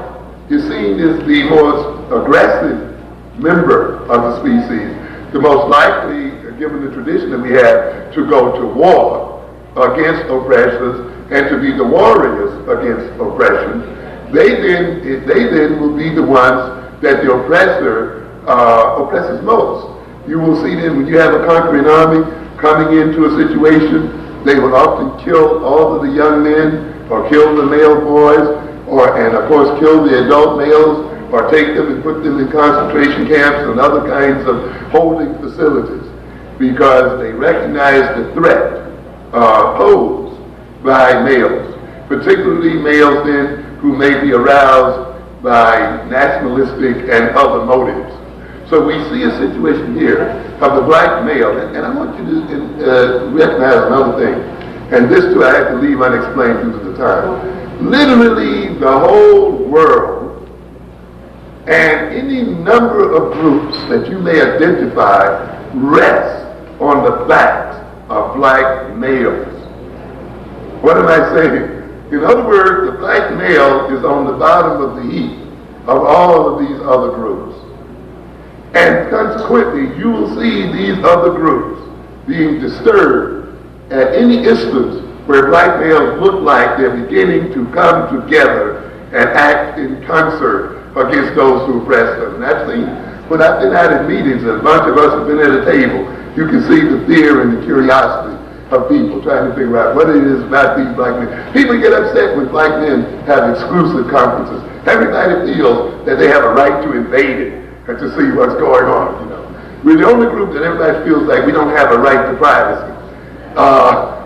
Speaker 2: is seen as the most aggressive member of the species, the most likely, given the tradition that we have, to go to war against oppressors and to be the warriors against oppression, they then will be the ones that the oppressor oppresses most. You will see then when you have a conquering army coming into a situation, they will often kill all of the young men or kill the male boys and of course kill the adult males or take them and put them in concentration camps and other kinds of holding facilities because they recognize the threat posed by males, particularly males then who may be aroused by nationalistic and other motives. So we see a situation here of the black male, and I want you to recognize another thing, and this too I have to leave unexplained due to the time. Literally the whole world and any number of groups that you may identify rest on the backs of black males. What am I saying? In other words, the black male is on the bottom of the heap of all of these other groups. And consequently, you will see these other groups being disturbed at any instance where black males look like they're beginning to come together and act in concert against those who oppress them. And I've seen, when I've been out at meetings and a bunch of us have been at a table, you can see the fear and the curiosity of people trying to figure out what it is about these black men. People get upset when black men have exclusive conferences. Everybody feels that they have a right to invade it and to see what's going on, you know. We're the only group that everybody feels like we don't have a right to privacy.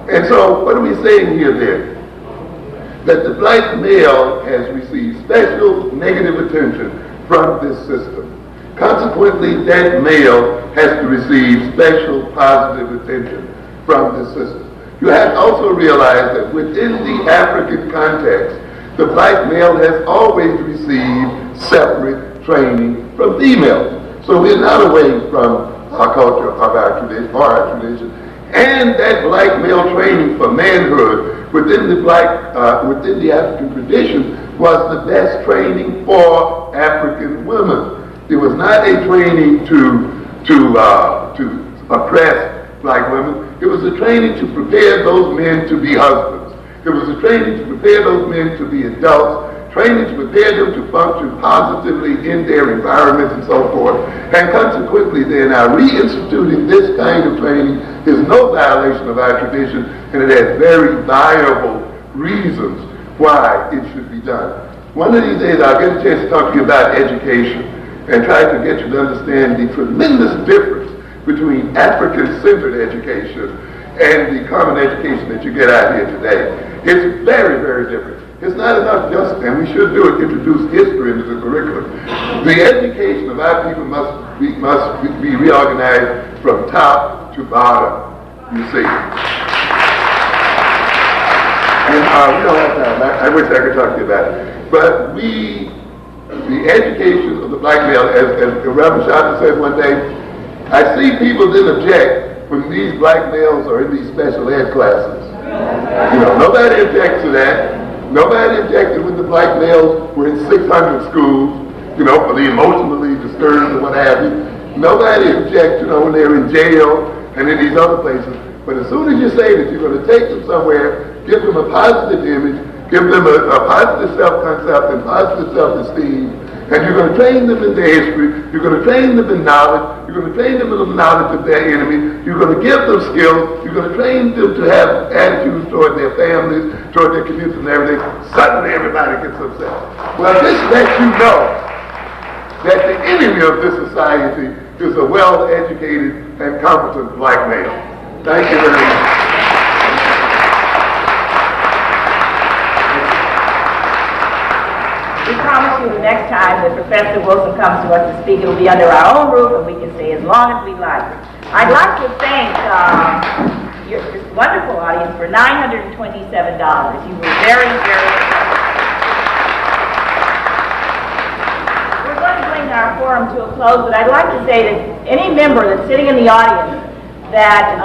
Speaker 2: And so what are we saying here then? That the black male has received special negative attention from this system. Consequently, that male has to receive special positive attention from this system. You have to also realize that within the African context, the black male has always received separate training from females. So we're not away from our culture, of our tradition, and that black male training for manhood within the within the African tradition was the best training for African women. It was not a training to oppress black women. It was a training to prepare those men to be husbands. It was a training to prepare those men to be adults, training to prepare them to function positively in their environment and so forth. And consequently then, our reinstituting this kind of training is no violation of our tradition, and it has very viable reasons why it should be done. One of these days I'll get a chance to talk to you about education and try to get you to understand the tremendous difference between African-centered education and the common education that you get out here today. It's very, very different. It's not enough just, and we should do it, introduce history into the curriculum. The education of our people must be reorganized from top to bottom, you see. And we don't have time. I wish I could talk to you about it. But the education of the black male, as Reverend Shasta said one day, I see people then object when these black males are in these special ed classes. You know, nobody objects to that. Nobody objected when the black males were in 600 schools, you know, for the emotionally disturbed and what have you. Nobody objects, you know, when they're in jail and in these other places. But as soon as you say that you're going to take them somewhere, give them a positive image, give them a positive self-concept and positive self-esteem, And you're going to train them in their history. You're going to train them in knowledge. You're going to train them in the knowledge of their enemy. You're going to give them skills. You're going to train them to have attitudes toward their families, toward their communities and everything. Suddenly everybody gets upset. Well, this lets you know that the enemy of this society is a well-educated and competent black male. Thank you very much.
Speaker 3: We promise you the next time that Professor Wilson comes to us to speak, it'll be under our own roof and we can stay as long as we like. I'd like to thank this wonderful audience for $927. You were very, very We're going to bring our forum to a close, but I'd like to say that any member that's sitting in the audience that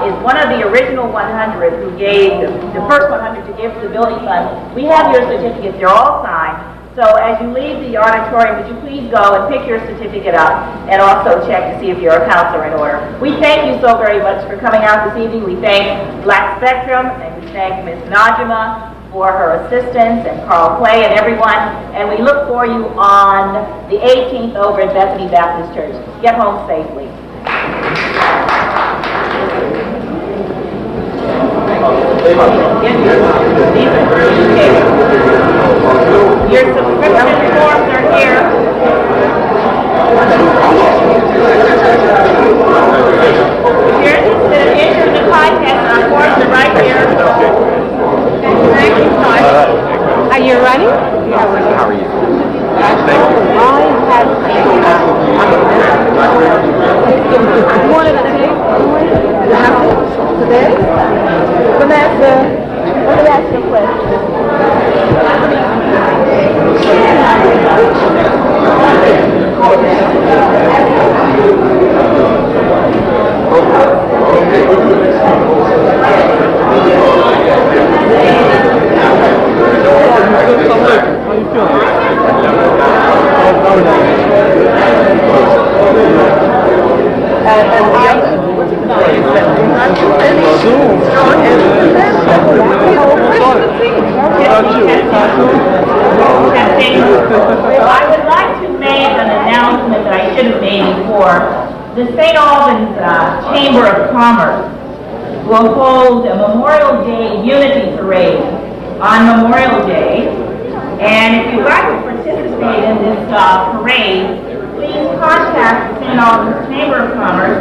Speaker 3: is one of the original 100 who gave the first 100 to give to the building fund, we have your certificates. They're all signed. So as you leave the auditorium, would you please go and pick your certificate up and also check to see if your accounts are in order. We thank you so very much for coming out this evening. We thank Black Spectrum and we thank Ms. Najima for her assistance and Carl Clay and everyone. And we look for you on the 18th over at Bethany Baptist Church. Get home safely. Your subscription forms are here. If you're interested in entering the contest, our forms are right here. Thank you, Todd. Are you ready?
Speaker 6: How are you?
Speaker 5: One of the today? Vanessa, let me ask you a question.
Speaker 3: I would like to make an announcement that I should have made before. The St. Albans Chamber of Commerce will hold a Memorial Day Unity Parade on Memorial Day. And if you'd like to participate in this parade, please contact the St. Albans Chamber of Commerce,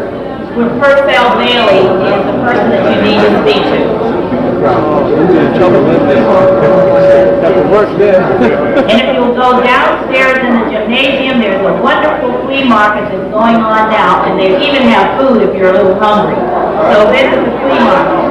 Speaker 3: where Purcell Bailey is the person that you need to speak to. And if you'll go downstairs in the gymnasium, there's a wonderful flea market that's going on now, and they even have food if you're a little hungry. So visit the flea market.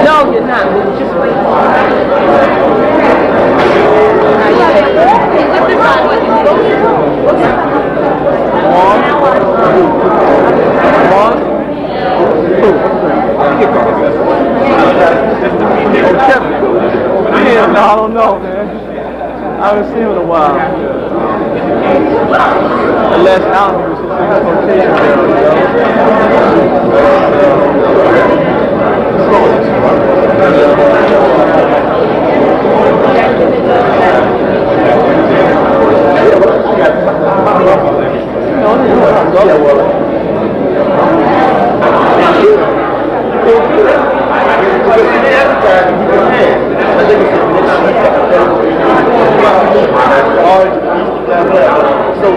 Speaker 5: No, you're not. Just wait.
Speaker 6: No, I don't know, man. I haven't seen him in a while. The last album was so